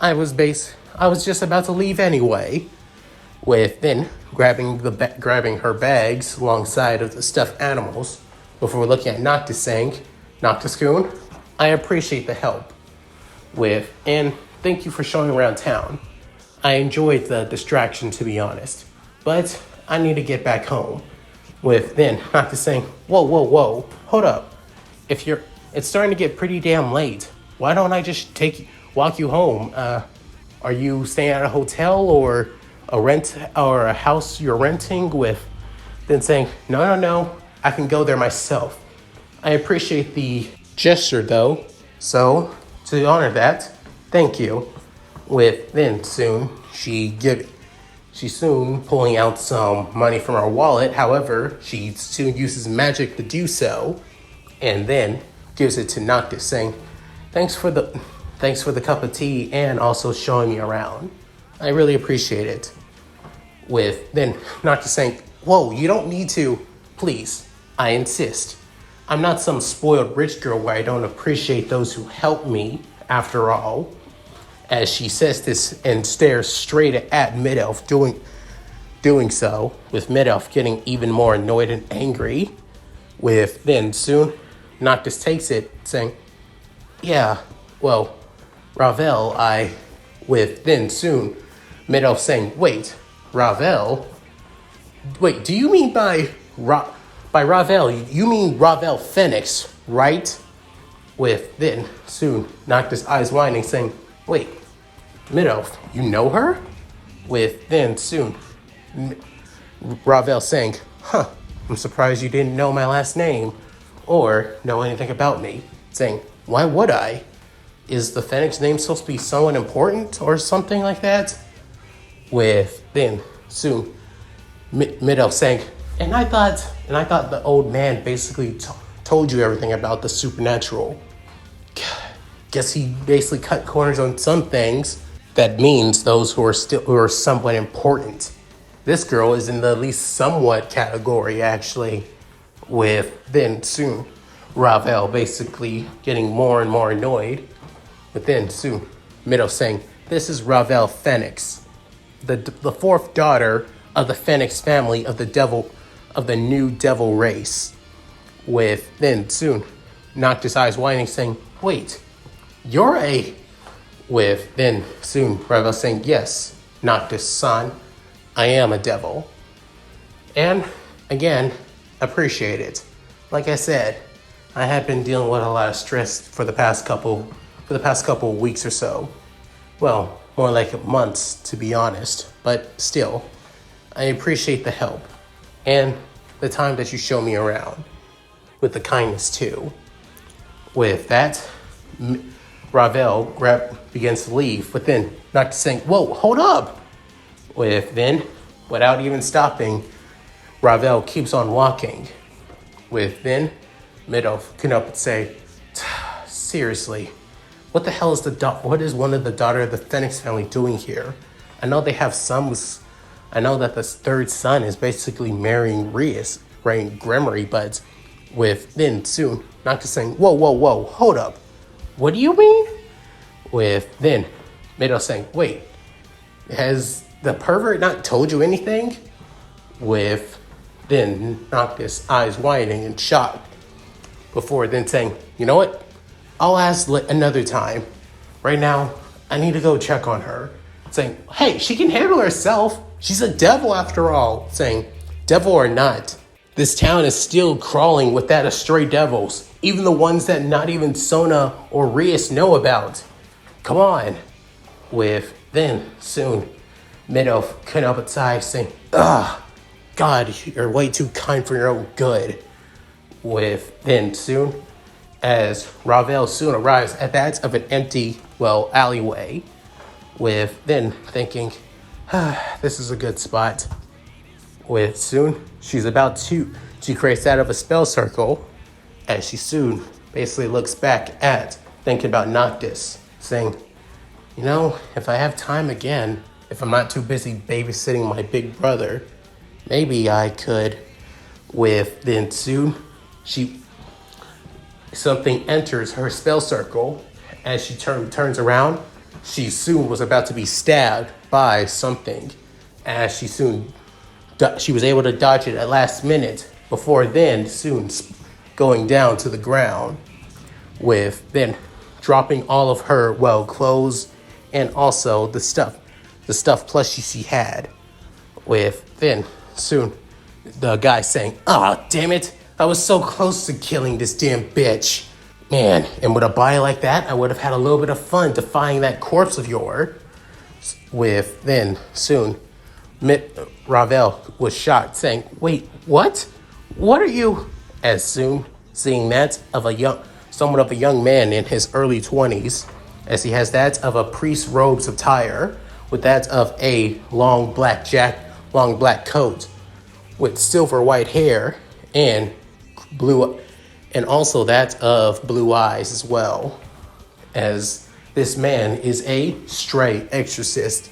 I was just about to leave anyway. With then grabbing her bags alongside of the stuffed animals before looking at Noctis saying, Noctis-kun, I appreciate the help. And thank you for showing around town. I enjoyed the distraction, to be honest, but I need to get back home. With then Noctis saying, whoa, hold up. It's starting to get pretty damn late. Why don't I just walk you home? Are you staying at a hotel or a house you're renting? With then saying, no, I can go there myself. I appreciate the gesture though, so to honor that, thank you. With then soon she's soon pulling out some money from her wallet. However, she soon uses magic to do so, and then gives it to Noctis, saying, thanks for the cup of tea and also showing me around. I really appreciate it. With then Noctis saying, whoa, you don't need to. Please, I insist. I'm not some spoiled rich girl where I don't appreciate those who help me, after all. As she says this and stares straight at Mid-Elf doing so, with Mid-Elf getting even more annoyed and angry. With then soon Noctis takes it, saying, yeah, well, Ravel, with then soon Mid-Elf saying, wait, Ravel? Wait, do you mean by Ravel, you mean Ravel Phoenix, right? With then soon Noctis' eyes widening, saying, wait, Mid-Elf, you know her? With then soon Ravel saying, I'm surprised you didn't know my last name or know anything about me. Saying, why would I? Is the Phoenix name supposed to be someone important or something like that? With then soon Mid-Elf saying, and I thought the old man basically told you everything about the supernatural. Guess he basically cut corners on some things. That means those who are somewhat important. This girl is in the at least somewhat category, actually. With then soon Ravel basically getting more and more annoyed. But then soon Mid-Elf saying, this is Ravel Phoenix, the fourth daughter of the Phoenix family of the new devil race. With then soon Noctis' eyes widening, saying, wait, you're a... With then soon Ravel saying, yes, Noctis' son, I am a devil. And again, appreciate it. Like I said, I have been dealing with a lot of stress for the past couple of weeks or so. Well, more like months, to be honest. But still, I appreciate the help and the time that you show me around, with the kindness too. With that, Ravel begins to leave, but then Noctis saying, whoa, hold up. With then, without even stopping, Ravel keeps on walking. With then, Mid-Elf can up and say, seriously, what the hell what is one of the daughter of the Phoenix family doing here? I know they have sons. I know that the third son is basically marrying Gremory, but with then soon Noctis saying, whoa, hold up. What do you mean? With then Mid-Elf saying, wait, has the pervert not told you anything? With then Noctis' eyes widening in shock, before then saying, you know what? I'll ask another time. Right now, I need to go check on her. Saying, hey, she can handle herself. She's a devil after all. Saying, devil or not, This town is still crawling with that of stray devils, even the ones that not even Sona or Rias know about. Come on. With then soon, Midoff couldn't help but sigh, saying, "Ugh, God, you're way too kind for your own good." With then soon, as Ravel soon arrives at that of an empty, alleyway, with then thinking, this is a good spot. With soon, she creates that of a spell circle, as she soon basically looks back at thinking about Noctis, saying, if I have time again, if I'm not too busy babysitting my big brother, maybe I could. With then soon, something enters her spell circle. As she turns around, she soon was about to be stabbed by something. As she was able to dodge it at last minute before then soon going down to the ground, with then dropping all of her clothes and also the stuff plushies she had. With then soon the guy saying, "Oh, damn it, I was so close to killing this damn bitch. Man, and with a body like that, I would have had a little bit of fun defying that corpse of yours." With then soon Ravel was shocked, saying, "Wait, what? What are you?" As soon seeing that of somewhat of a young man in his early 20s, as he has that of a priest's robes attire, with that of a long black coat, with silver white hair and blue, and also that of blue eyes as well. As this man is a stray exorcist,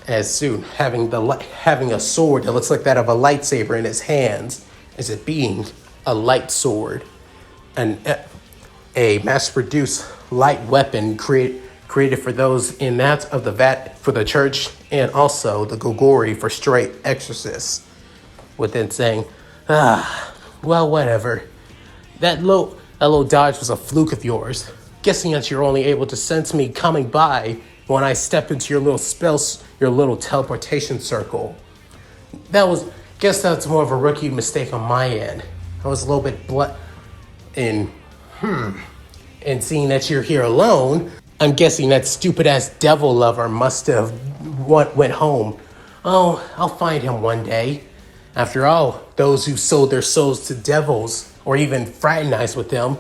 as soon having a sword that looks like that of a lightsaber in his hands, as it being a light sword, and a mass-produced light weapon created for those in that of the vat for the church, and also the Gogori for stray exorcists. Within saying, whatever. That little dodge was a fluke of yours. Guessing that you're only able to sense me coming by when I step into your little spells, your little teleportation circle. Guess that's more of a rookie mistake on my end. I was a little bit and seeing that you're here alone, I'm guessing that stupid ass devil lover must have went home. Oh, I'll find him one day. After all, those who sold their souls to devils or even fraternized with them,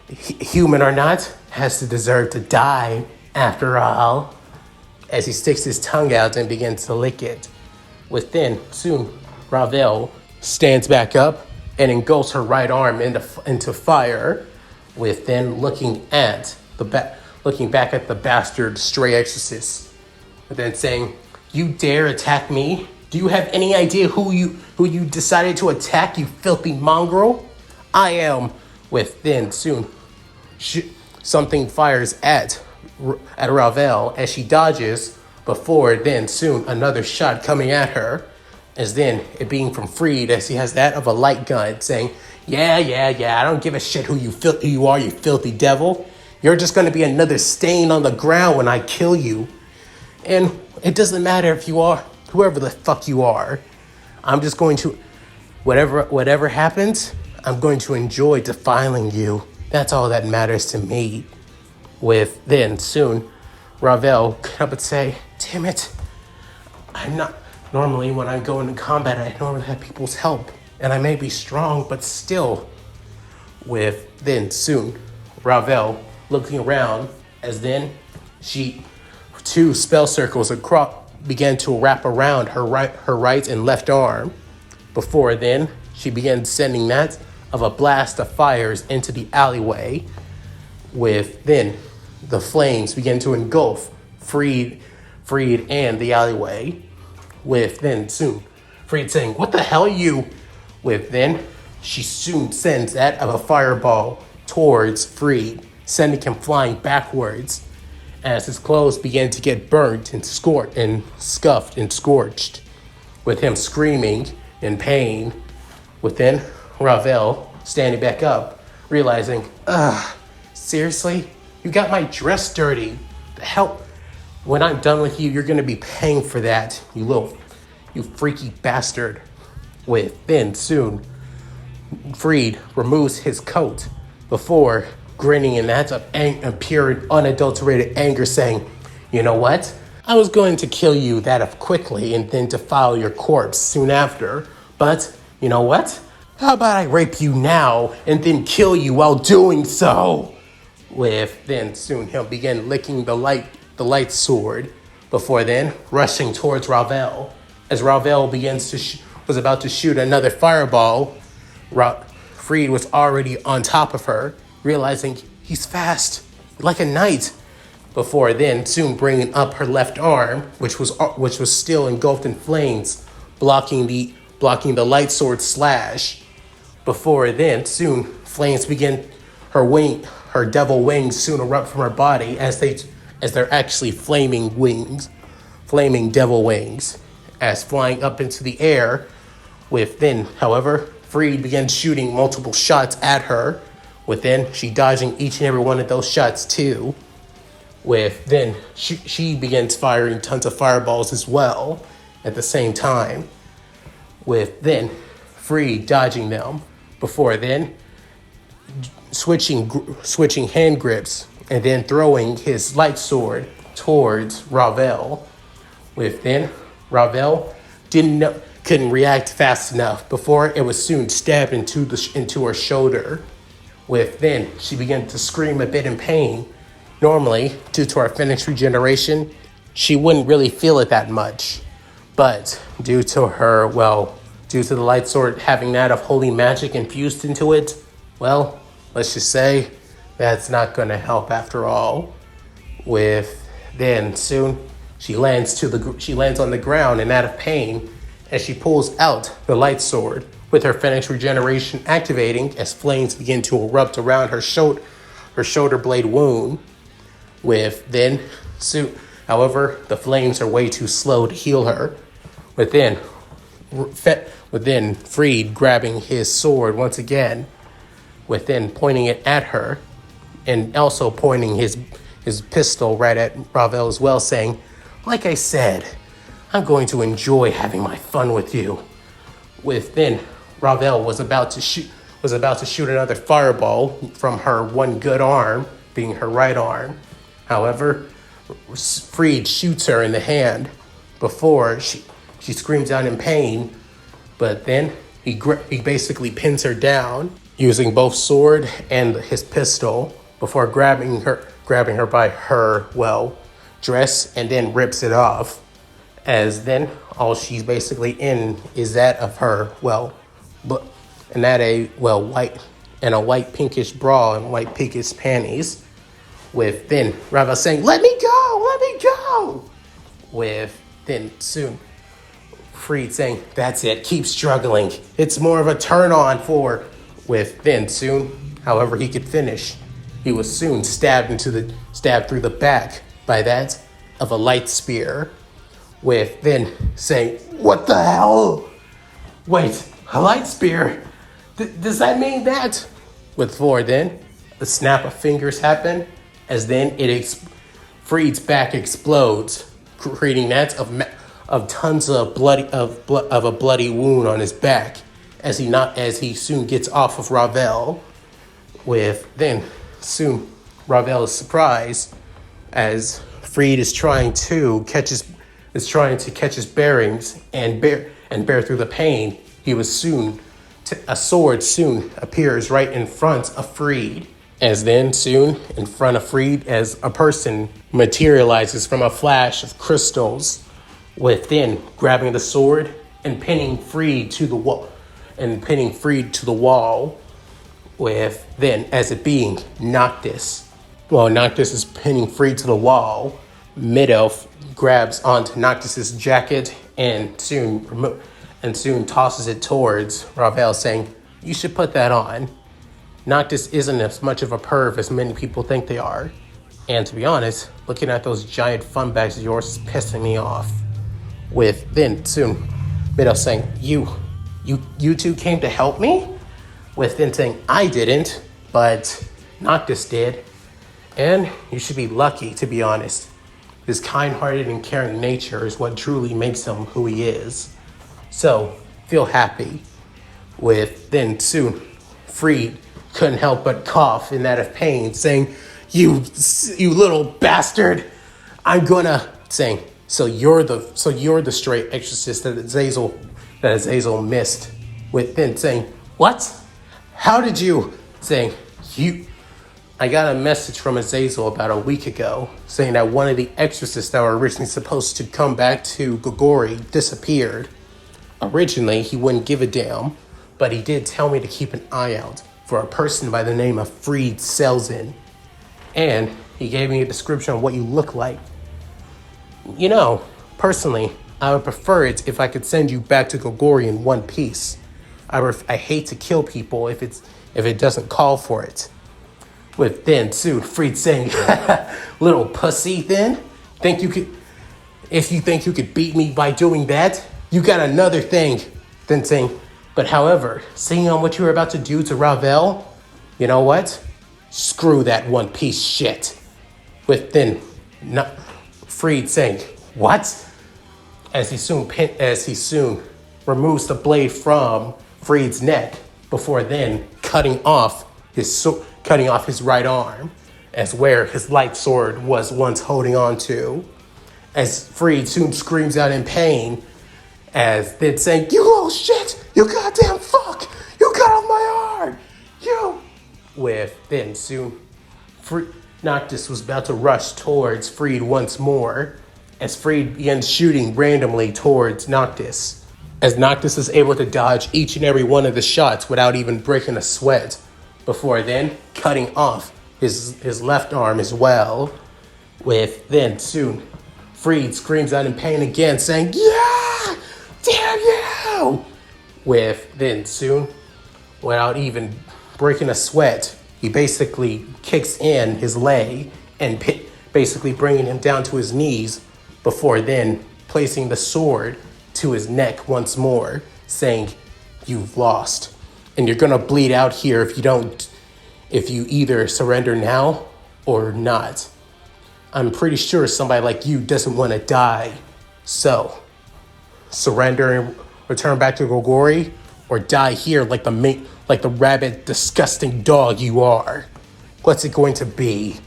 human or not, has to deserve to die after all. As he sticks his tongue out and begins to lick it. Within, soon, Ravel stands back up and engulfs her right arm into fire. Within, looking back at the bastard stray exorcist. But then saying, "You dare attack me? Do you have any idea who you decided to attack, you filthy mongrel? I am." Within, soon, something fires at Ravel as she dodges, before then soon another shot coming at her, as then it being from Freed, as he has that of a light gun, saying, yeah, I don't give a shit who you are, you filthy devil. You're just going to be another stain on the ground when I kill you. And it doesn't matter if you are whoever the fuck you are. I'm just going to, whatever happens, I'm going to enjoy defiling you. That's all that matters to me. With then soon, Ravel could up and say, "Damn it, I'm not, normally when I go into combat, I normally have people's help, and I may be strong, but still." With then soon, Ravel looking around, as then two spell circles began to wrap around her right and left arm. Before then, she began sending that of a blast of fires into the alleyway. With then, the flames began to engulf Freed and the alleyway. With then soon, Freed saying, "What the hell are you?" With then, she soon sends that of a fireball towards Freed, sending him flying backwards as his clothes began to get burnt and scuffed and scorched, with him screaming in pain. Within, Ravel standing back up, realizing, seriously? You got my dress dirty. The hell? When I'm done with you, you're gonna be paying for that, you freaky bastard. With then soon, Freed removes his coat before grinning in that of pure unadulterated anger, saying, "You know what? I was going to kill you that of quickly and then defile your corpse soon after. But you know what? How about I rape you now and then kill you while doing so?" With then soon he'll begin licking the light sword before then rushing towards Ravel. As Ravel was about to shoot another fireball, Freed was already on top of her, realizing he's fast, like a knight. Before then, soon bringing up her left arm, which was still engulfed in flames, blocking the light sword slash. Before then, soon flames begin. Her devil wings soon erupt from her body as they're actually flaming devil wings, as flying up into the air. However, Freed begins shooting multiple shots at her. She dodging each and every one of those shots too. She begins firing tons of fireballs as well at the same time. Freed dodging them. Before then, switching hand grips and then throwing his light sword towards Ravel. Ravel couldn't react fast enough before it was soon stabbed into her shoulder. She began to scream a bit in pain. Normally, due to our Phoenix regeneration, she wouldn't really feel it that much. But due to the light sword having that of holy magic infused into it, well, let's just say that's not going to help after all. Soon she lands on the ground in that of pain as she pulls out the light sword with her Phoenix regeneration activating as flames begin to erupt around her shoulder blade wound. However, the flames are way too slow to heal her. Freed grabbing his sword once again, pointing it at her, and also pointing his pistol right at Ravel as well, saying, "Like I said, I'm going to enjoy having my fun with you." Ravel was about to shoot another fireball from her one good arm, being her right arm. However, Freed shoots her in the hand before she screams out in pain. But then he basically pins her down using both sword and his pistol before grabbing her by her dress and then rips it off. As then all she's basically in is that of her white pinkish bra and white pinkish panties. Ravel saying, "Let me go!" Soon Freed saying, "That's it, keep struggling. It's more of a turn on for." However he could finish, he was soon stabbed through the back by that of a light spear. Saying, "What the hell? Wait, a light spear? Does that mean that?" The snap of fingers happened, as Freed's back explodes, creating that of tons of a bloody wound on his back, as he soon gets off of Ravel. Soon Ravel is surprised as Freed is trying to catch his bearings and bear through the pain. A sword soon appears right in front of Freed. Soon in front of Freed, as a person materializes from a flash of crystals, grabbing the sword and pinning Freed to the wall. As it being Noctis. While Noctis is pinning Freed to the wall, Mid-Elf grabs onto Noctis's jacket and soon tosses it towards Ravel, saying, "You should put that on. Noctis isn't as much of a perv as many people think they are. And to be honest, looking at those giant fun bags of yours is pissing me off." Soon Mid-Elf saying, You two came to help me?" Saying, "I didn't, but Noctis did. And you should be lucky, to be honest. His kind-hearted and caring nature is what truly makes him who he is. So, feel happy. With then soon, Freed couldn't help but cough in that of pain, saying, "You little bastard! I'm gonna," saying, so you're the stray exorcist that Azazel missed." With then saying, "What? How did you?" Saying, I got a message from Azazel about a week ago saying that one of the exorcists that were originally supposed to come back to Gogori disappeared. Originally, he wouldn't give a damn, but he did tell me to keep an eye out for a person by the name of Freed Selzen. And he gave me a description of what you look like. Personally, I would prefer it if I could send you back to Gogori in one piece. I hate to kill people if it doesn't call for it. With then soon Freed saying, "Little pussy, then if you think you could beat me by doing that, you got another thing." Then saying, "But however, seeing on what you were about to do to Ravel, you know what? Screw that one piece shit." With then Freed saying, "What?" As he soon removes the blade from Freed's neck before then cutting off his right arm, as where his light sword was once holding on to. As Freed soon screams out in pain, as then saying, "You little shit! You goddamn fuck! You cut off my arm! You!" With then soon, Noctis was about to rush towards Freed once more, as Freed begins shooting randomly towards Noctis. As Noctis is able to dodge each and every one of the shots without even breaking a sweat, before then cutting off his left arm as well. With then soon, Freed screams out in pain again, saying, "Yeah! Damn you!" With then soon, without even breaking a sweat, he basically kicks in his leg and basically bringing him down to his knees, before then placing the sword to his neck once more, saying, "You've lost. And you're gonna bleed out here if you either surrender now or not. I'm pretty sure somebody like you doesn't want to die. So, surrender and return back to Gogori, or die here like the rabid, disgusting dog you are. What's it going to be?"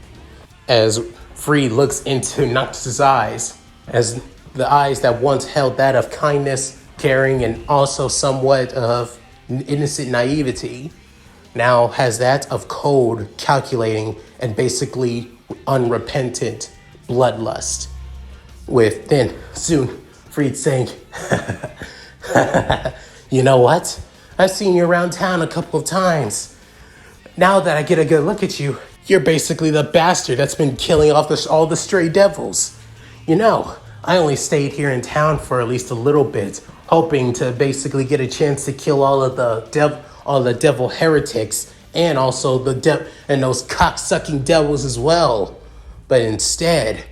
As Freed looks into Noctis' eyes, as the eyes that once held that of kindness, caring, and also somewhat of innocent naivety, now has that of cold, calculating, and basically unrepentant bloodlust. With then soon Freed saying, "You know what? I've seen you around town a couple of times. Now that I get a good look at you, you're basically the bastard that's been killing off all the stray devils. I only stayed here in town for at least a little bit, hoping to basically get a chance to kill all the devil heretics, and also and those cock-sucking devils as well. But instead,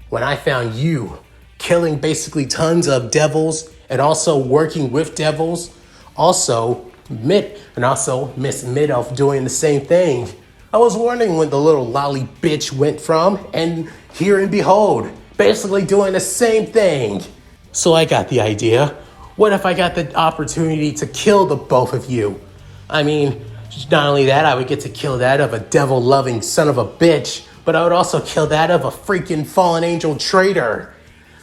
when I found you killing basically tons of devils and also working with devils, also Miss Midoff doing the same thing, I was wondering when the little lolly bitch went from, and here and behold, basically doing the same thing. So I got the idea. What if I got the opportunity to kill the both of you? I mean, not only that, I would get to kill that of a devil-loving son of a bitch, but I would also kill that of a freaking fallen angel traitor.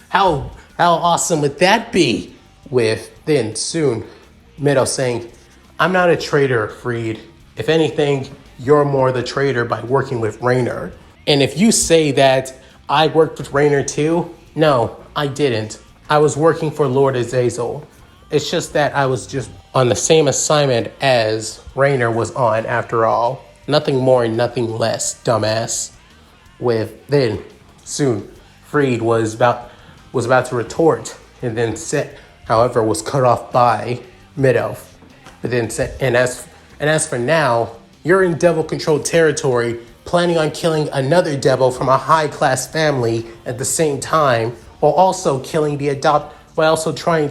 How awesome would that be?" With then soon Mido saying, "I'm not a traitor, Freed. If anything, you're more the traitor by working with Raynor. And if you say that I worked with Raynor too, no, I didn't. I was working for Lord Azazel. It's just that I was just on the same assignment as Raynor was on after all. Nothing more and nothing less, dumbass." With then soon Freed was about to retort, and then however was cut off by Midoff. But then and as for now, you're in devil-controlled territory, planning on killing another devil from a high-class family at the same time, while also trying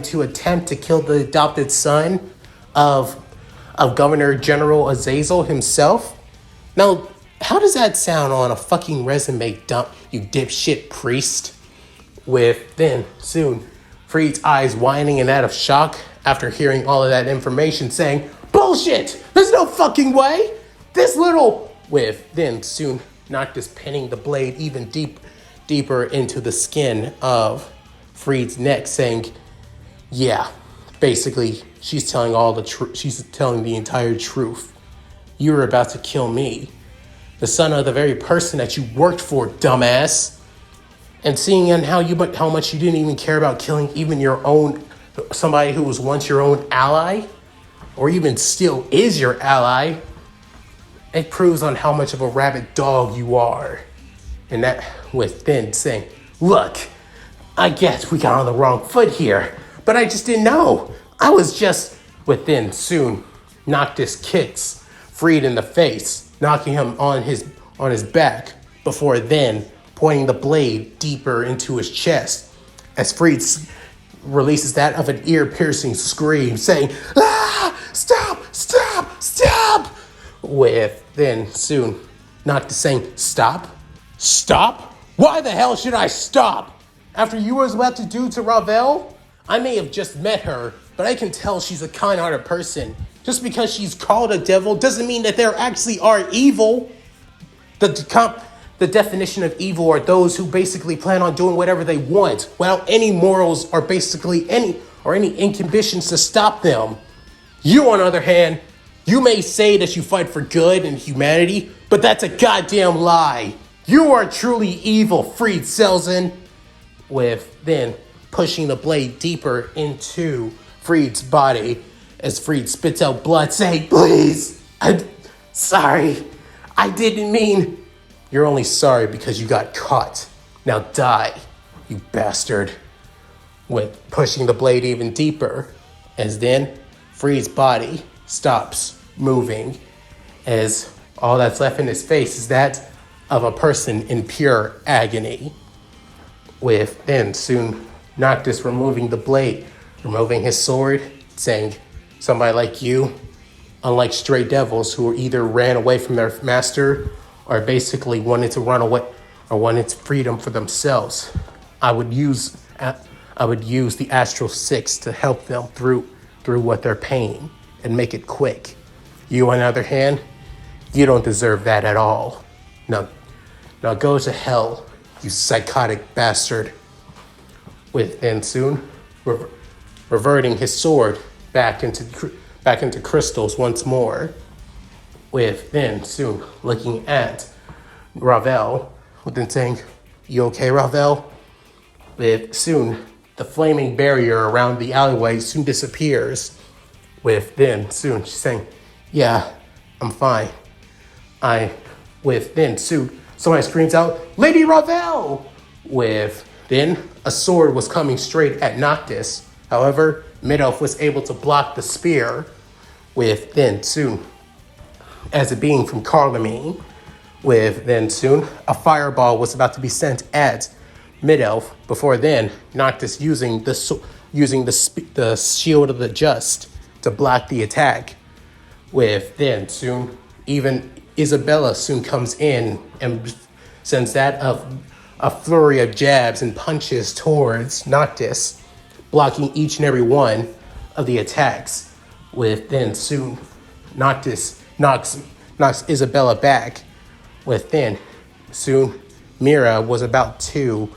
to attempt to kill the adopted son of Governor General Azazel himself. Now, how does that sound on a fucking resume dump, you dipshit priest? With then soon Freed's eyes widening in that of shock, after hearing all of that information, saying, "Bullshit! There's no fucking way! This little..." With then soon Noctis pinning the blade even deeper into the skin of Freed's neck, saying, "Yeah, basically, she's telling all the truth. She's telling the entire truth. You were about to kill me, the son of the very person that you worked for, dumbass. And seeing on how much you didn't even care about killing even your own, somebody who was once your own ally, or even still is your ally, it proves on how much of a rabid dog you are." And that with then saying, "Look, I guess we got on the wrong foot here, but I just didn't know. I was just..." Within soon, Noctis kicks Freed in the face, knocking him on his back, before then pointing the blade deeper into his chest, as Freed releases that of an ear-piercing scream, saying, "Ah! Stop! Stop! Stop!" With then soon Noctis saying, "Stop? Stop? Why the hell should I stop? After you was about to do to Ravel? I may have just met her, but I can tell she's a kind-hearted person. Just because she's called a devil doesn't mean that there actually are evil. The definition of evil are those who basically plan on doing whatever they want, without any morals or basically any inhibitions to stop them. You, on the other hand, you may say that you fight for good and humanity, but that's a goddamn lie. You are truly evil, Freed Selzen." With then pushing the blade deeper into Freed's body, as Freed spits out blood, saying, "Please, I'm sorry. I didn't mean..." "You're only sorry because you got caught. Now die, you bastard." With pushing the blade even deeper, as then Freed's body stops moving, as all that's left in his face is that of a person in pure agony. With then soon Noctis removing the blade, removing his sword, saying, "Somebody like you, unlike stray devils who either ran away from their master or basically wanted to run away or wanted freedom for themselves, I would use the Astral Six to help them through what their pain and make it quick. You, on the other hand, you don't deserve that at all. Now go to hell, you psychotic bastard." With then soon reverting his sword back into crystals once more. With then soon looking at Ravel, with then saying, "You okay, Ravel?" With soon the flaming barrier around the alleyway soon disappears. With then soon she's saying, "Yeah, I'm fine." With then soon somebody screams out, "Lady Ravel!" With then a sword was coming straight at Noctis. However, Mid-Elf was able to block the spear. With then soon, as it being from Carlamine, with then soon a fireball was about to be sent at Mid-Elf. Before then, Noctis using the shield of the just to block the attack. With then soon, even Isabella soon comes in and sends that of a flurry of jabs and punches towards Noctis, blocking each and every one of the attacks. With then soon, Noctis knocks Isabella back. With then soon, Mira was about to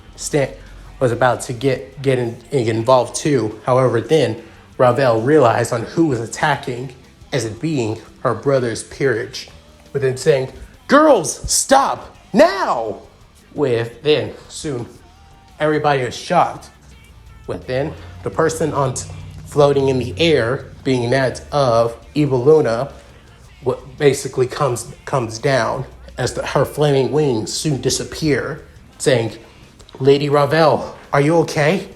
get involved too. However, then Ravel realized on who was attacking, as it being her brother's peerage. But then saying, "Girls, stop now!" With then soon, everybody is shocked. With then the person floating in the air, being that of Evil Luna, what basically comes down as her flaming wings soon disappear, saying, "Lady Ravel, are you okay?"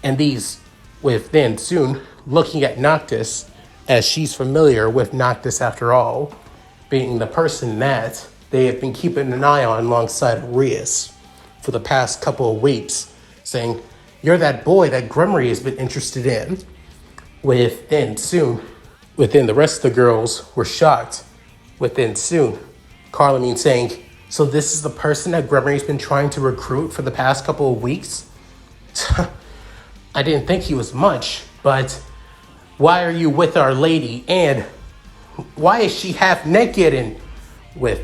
And these, with then soon looking at Noctis, as she's familiar with Noctis after all, being the person that they have been keeping an eye on alongside Rias for the past couple of weeks, saying, "You're that boy that Grimory has been interested in." Within soon, the rest of the girls were shocked. Within soon, Carlamine saying, "So this is the person that Grimory's been trying to recruit for the past couple of weeks? I didn't think he was much, but why are you with our lady? And why is she half naked? And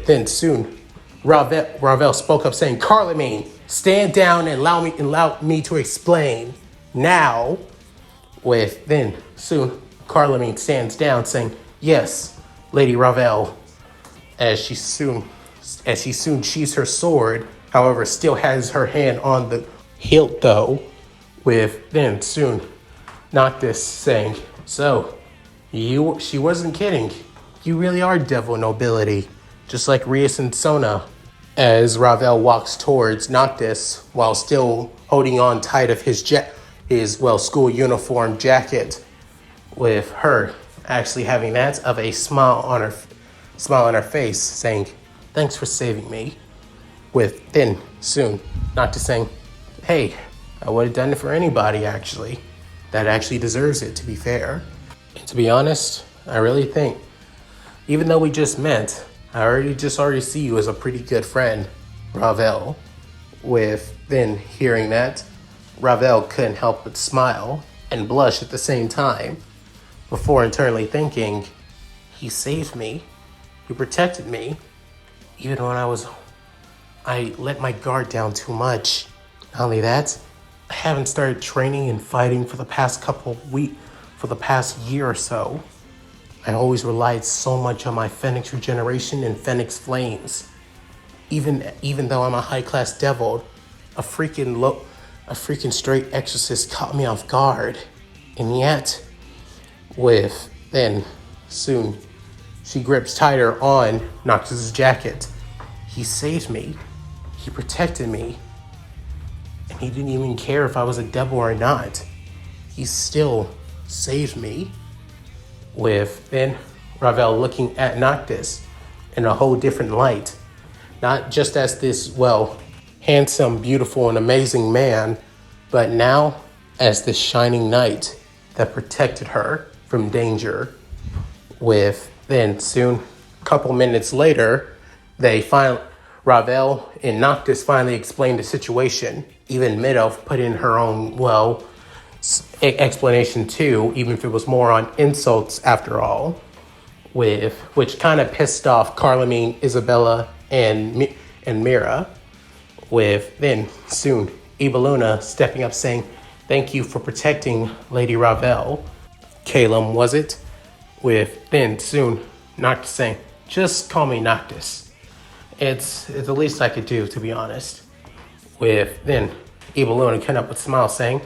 then soon, Ravel spoke up saying, Carlamine, stand down and allow me to explain now. Then soon, Carlamine stands down saying, yes, Lady Ravel, as she soon sheathes her sword, however, still has her hand on the hilt though, then soon, Noctis saying, so, she wasn't kidding. You really are devil nobility, just like Rias and Sona. As Ravel walks towards Noctis while still holding on tight of his school uniform jacket, with her actually having that of a smile on her face, saying, thanks for saving me. Then soon, Noctis saying, hey, I would have done it for anybody actually. That actually deserves it, to be fair. And to be honest, I really think, even though we just met, I already see you as a pretty good friend, Ravel. Then hearing that, Ravel couldn't help but smile and blush at the same time, before internally thinking, he saved me, he protected me, even when I let my guard down too much. Not only that, I haven't started training and fighting for the past year or so. I always relied so much on my Phoenix regeneration and Phoenix flames. Even though I'm a high-class devil, a freaking straight exorcist caught me off guard. And yet, then soon, she grips tighter on Noctis' jacket. He saved me. He protected me. And he didn't even care if I was a devil or not. He still saved me. Then Ravel looking at Noctis in a whole different light. Not just as this, handsome, beautiful, and amazing man, but now as this shining knight that protected her from danger. Then soon, a couple minutes later, Ravel and Noctis finally explained the situation. Even Midov put in her own, explanation too, even if it was more on insults after all, which kind of pissed off Carlamine, Isabella, and Mira. Then soon, Ibeluna stepping up saying, thank you for protecting Lady Ravel. Calum, was it? Then soon, Noctis saying, just call me Noctis. It's the least I could do, to be honest. Then Ibeluna came up with a smile saying,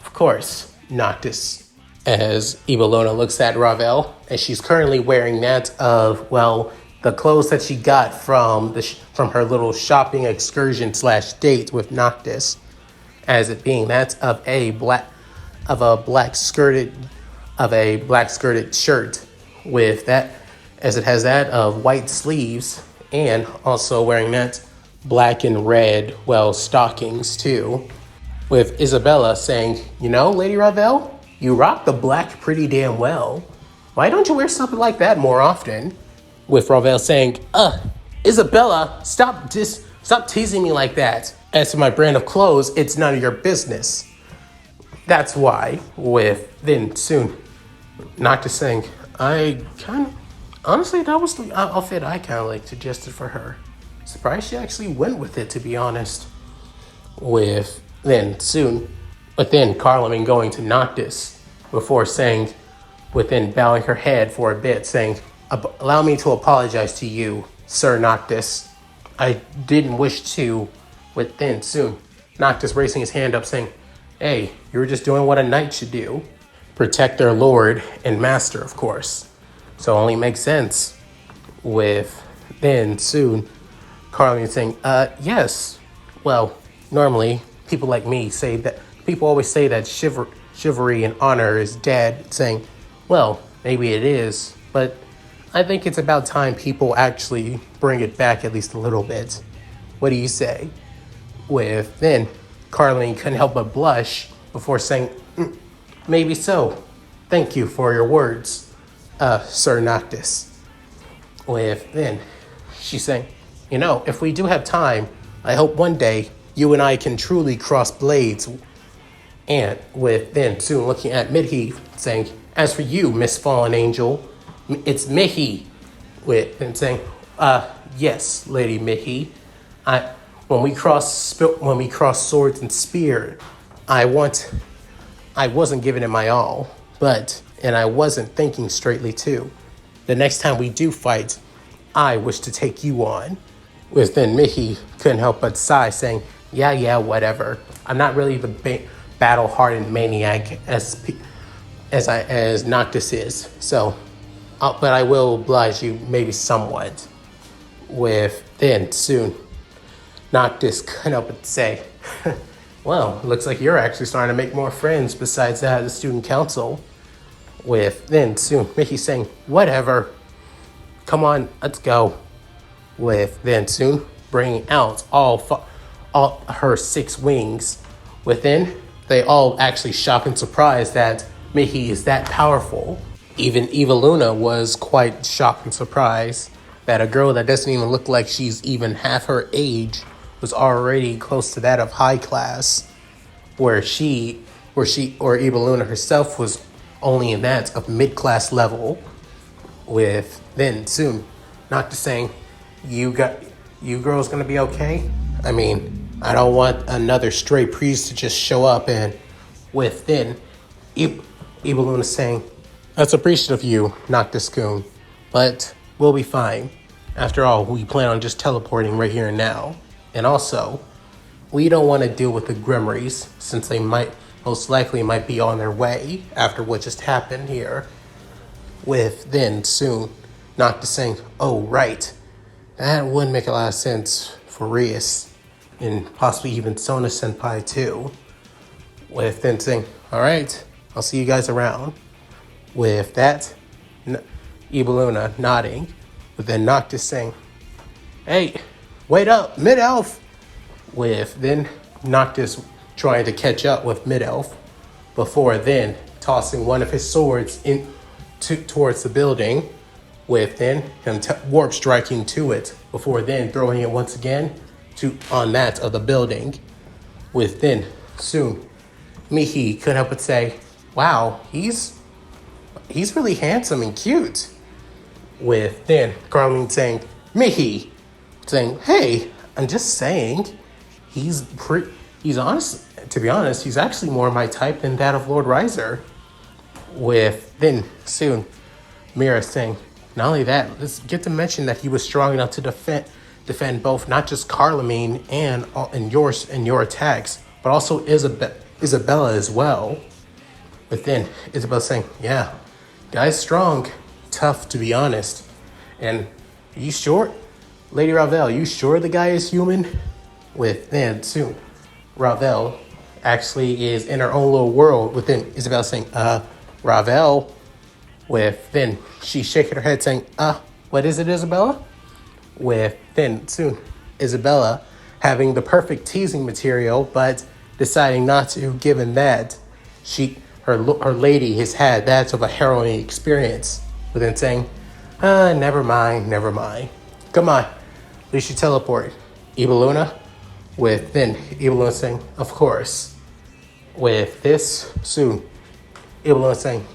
of course, Noctis. As Ibeluna looks at Ravel, as she's currently wearing that of, the clothes that she got from her little shopping excursion / date with Noctis, as it being that of a black skirted shirt, with that, as it has that of white sleeves, and also wearing that black and red, stockings too, with Isabella saying, Lady Ravel, you rock the black pretty damn well. Why don't you wear something like that more often? With Ravel saying, Isabella, stop teasing me like that. As to my brand of clothes, it's none of your business. That's why. Then soon, Noctis saying, honestly, that was the outfit I kind of suggested for her. Surprised she actually went with it, to be honest. Then soon, Carlamine going to Noctis before saying, bowing her head for a bit, saying, allow me to apologize to you, Sir Noctis. I didn't wish to. Then soon, Noctis raising his hand up saying, hey, you were just doing what a knight should do. Protect their lord and master, of course. So it only makes sense. Then soon, Carlamine saying, yes. Normally, people like me people always say that chivalry and honor is dead, saying, maybe it is, but I think it's about time people actually bring it back at least a little bit. What do you say? Then Carlamine couldn't help but blush before saying, maybe so. Thank you for your words, Sir Noctis. Then she's saying, if we do have time, I hope one day you and I can truly cross blades And with then soon looking at Midheath, saying, "As for you, Miss Fallen Angel, it's Mihi." With then saying, "Yes, Lady Mihi. I when we cross swords and spear, I wasn't giving it my all, and I wasn't thinking straightly too. The next time we do fight, I wish to take you on." With then Mihi couldn't help but sigh, saying, "Yeah, whatever. I'm not really the battle-hardened maniac as Noctis is. So, but I will oblige you maybe somewhat." With then soon, Noctis couldn't help but say, "Well, looks like you're actually starting to make more friends besides that of the student council." With then soon Mickey saying, "Whatever. Come on, let's go." With then soon bringing out all her 6 wings. Within, they all actually shocked and surprised that Mickey is that powerful. Even Eva Luna was quite shocked and surprised that a girl that doesn't even look like she's even half her age was already close to that of high class, or Eva Luna herself was only in that of mid-class level. With then soon, not to saying, you girls gonna be okay? I mean, I don't want another stray priest to just show up and with then Eva Luna saying, "That's appreciative of you, Noctis-kun, but we'll be fine. After all, we plan on just teleporting right here and now. And also, we don't want to deal with the Grimoires, since they most likely might be on their way after what just happened here." With then soon, Noctis saying, "Oh, right. That would make a lot of sense for Rias, and possibly even Sona Senpai too." With then saying, "All right, I'll see you guys around." With that, Eva Luna nodding, but then Noctis saying, "Hey, wait up, Mid-Elf!" With then Noctis trying to catch up with Mid-Elf, before then tossing one of his swords towards the building, with then him warp striking to it, before then throwing it once again on that of the building. With then soon, Mihi couldn't help but say, "Wow, he's really handsome and cute." With then Carlene saying, "Mihi," saying, "Hey, I'm just saying, he's honest. To be honest, he's actually more my type than that of Lord Riser." With then soon Mira saying, "Not only that, let's get to mention that he was strong enough to defend both not just Carlamine and your attacks, but also Isabella as well." But then Isabella saying, "Yeah, guy's strong, tough to be honest. And are you sure, Lady Ravel, you sure the guy is human?" With then soon Ravel actually is in her own little world. Within Isabella saying, "Ravel." With then she shaking her head saying, "What is it, Isabella?" With then soon Isabella having the perfect teasing material, but deciding not to, given that her lady has had that of a harrowing experience. But then saying, never mind. Come on, we should teleport. Eva Luna?" With then Eva Luna saying, "Of course." With this soon, Eva Luna saying,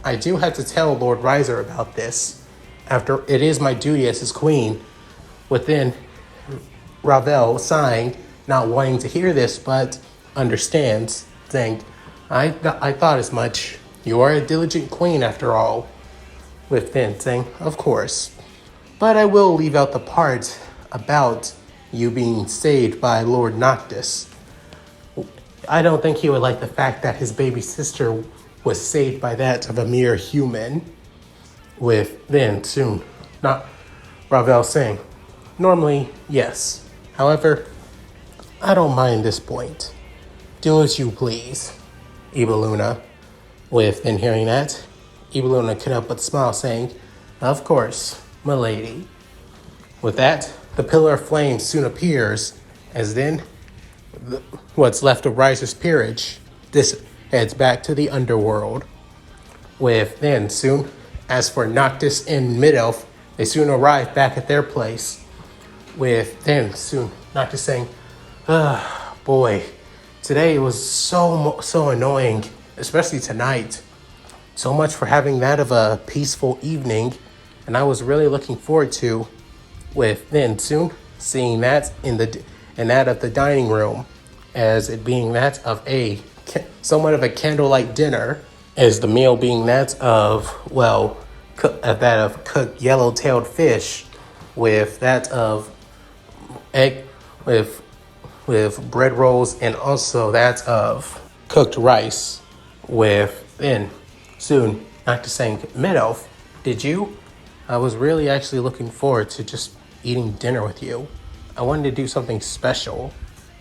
"I do have to tell Lord Riser about this. After it is my duty as his queen." Within Ravel sighing, not wanting to hear this, but understands, saying, I thought as much. You are a diligent queen after all." Within saying, "Of course. But I will leave out the part about you being saved by Lord Noctis. I don't think he would like the fact that his baby sister was saved by that of a mere human." With then soon, not Ravel saying, "Normally, yes. However, I don't mind this point. Do as you please, Eva Luna." With then hearing that, Eva Luna couldn't help but smile, saying, "Of course, milady." With that, the pillar of flame soon appears, as then what's left of Riser's peerage, this heads back to the underworld. With then soon, as for Noctis and Mid-Elf, they soon arrive back at their place. With then soon Noctis saying, "Boy, today was so annoying, especially tonight. So much for having that of a peaceful evening, and I was really looking forward to with then soon seeing that in that of the dining room, as it being that of a somewhat of a candlelight dinner, as the meal being that of that of cooked yellow-tailed fish, with that of egg with bread rolls, and also that of cooked rice, with then soon Noctis saying, "Mid-elf, did you? I was really actually looking forward to just eating dinner with you. I wanted to do something special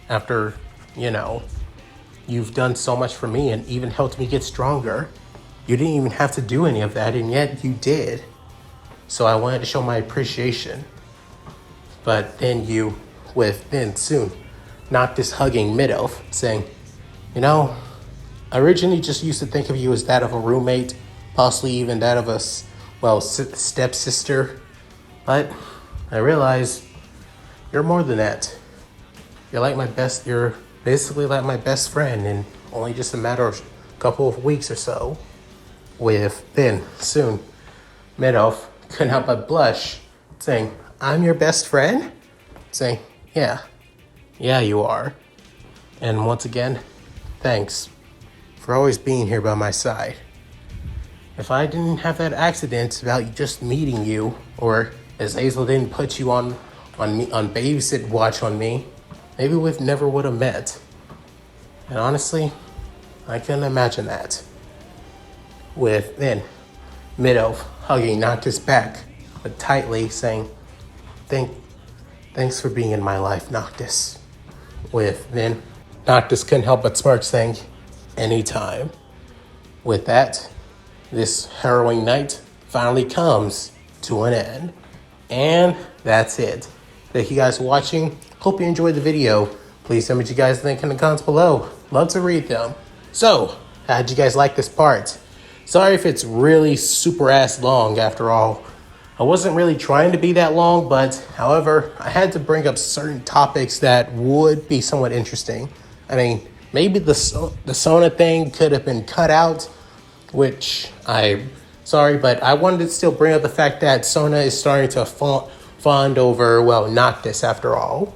after, you've done so much for me and even helped me get stronger. You didn't even have to do any of that, and yet you did. So I wanted to show my appreciation." But then soon Noctis hugging Mid-elf, saying, I originally just used to think of you as that of a roommate, possibly even that of a stepsister, but I realize you're more than that. You're basically like my best friend in only just a matter of a couple of weeks or so. With then soon Mid-elf couldn't help but blush, saying, "I'm your best friend?" Saying, yeah, you are. And once again, thanks for always being here by my side. If I didn't have that accident about just meeting you, or as Hazel didn't put you on babysit watch on me, maybe we never would have met. And honestly, I couldn't imagine that. With then Mid-elf hugging Noctis back, but tightly, saying, Thanks for being in my life, Noctis." With then Noctis couldn't help but smirk, saying, "Anytime." With that, this harrowing night finally comes to an end. And that's it. Thank you guys for watching. Hope you enjoyed the video. Please tell me what you guys think in the comments below. Love to read them. So, how'd you guys like this part? Sorry if it's really super ass long after all. I wasn't really trying to be that long, but however, I had to bring up certain topics that would be somewhat interesting. I mean, maybe the Sona thing could have been cut out, which sorry, but I wanted to still bring up the fact that Sona is starting to fawn over, Noctis after all.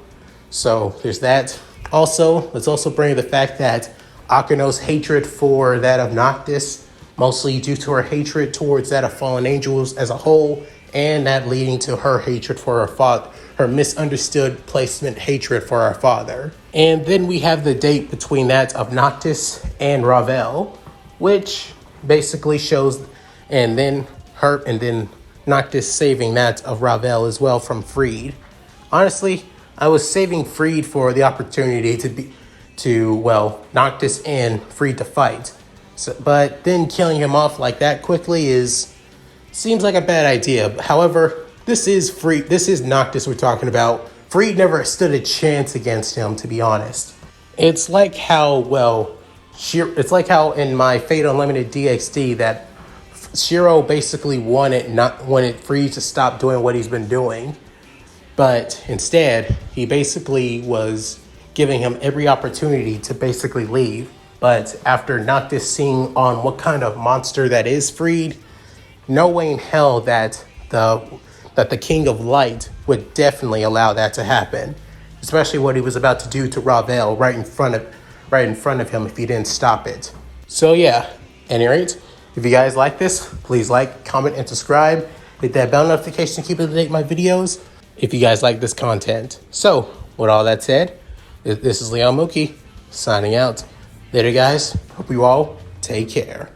So there's that. Also, let's also bring up the fact that Akino's hatred for that of Noctis, mostly due to her hatred towards that of fallen angels as a whole, and that leading to her hatred for her father, her misunderstood placement hatred for her father. And then we have the date between that of Noctis and Ravel, which basically shows, and then Noctis saving that of Ravel as well from Freed. Honestly, I was saving Freed for the opportunity Noctis and Freed to fight. So, but then killing him off like that quickly seems like a bad idea. However, this is Noctis we're talking about. Freed never stood a chance against him, to be honest. It's like how in my Fate Unlimited DxD that Shiro basically wanted Freed to stop doing what he's been doing. But instead, he basically was giving him every opportunity to basically leave. But after Noctis seeing on what kind of monster that is Freed, no way in hell that the King of Light would definitely allow that to happen. Especially what he was about to do to Ravel right in front of him if he didn't stop it. So yeah, at any rate, if you guys like this, please like, comment, and subscribe. Hit that bell notification to keep up to date with my videos if you guys like this content. So, with all that said, this is Leon Mookie signing out. Later guys, hope you all take care.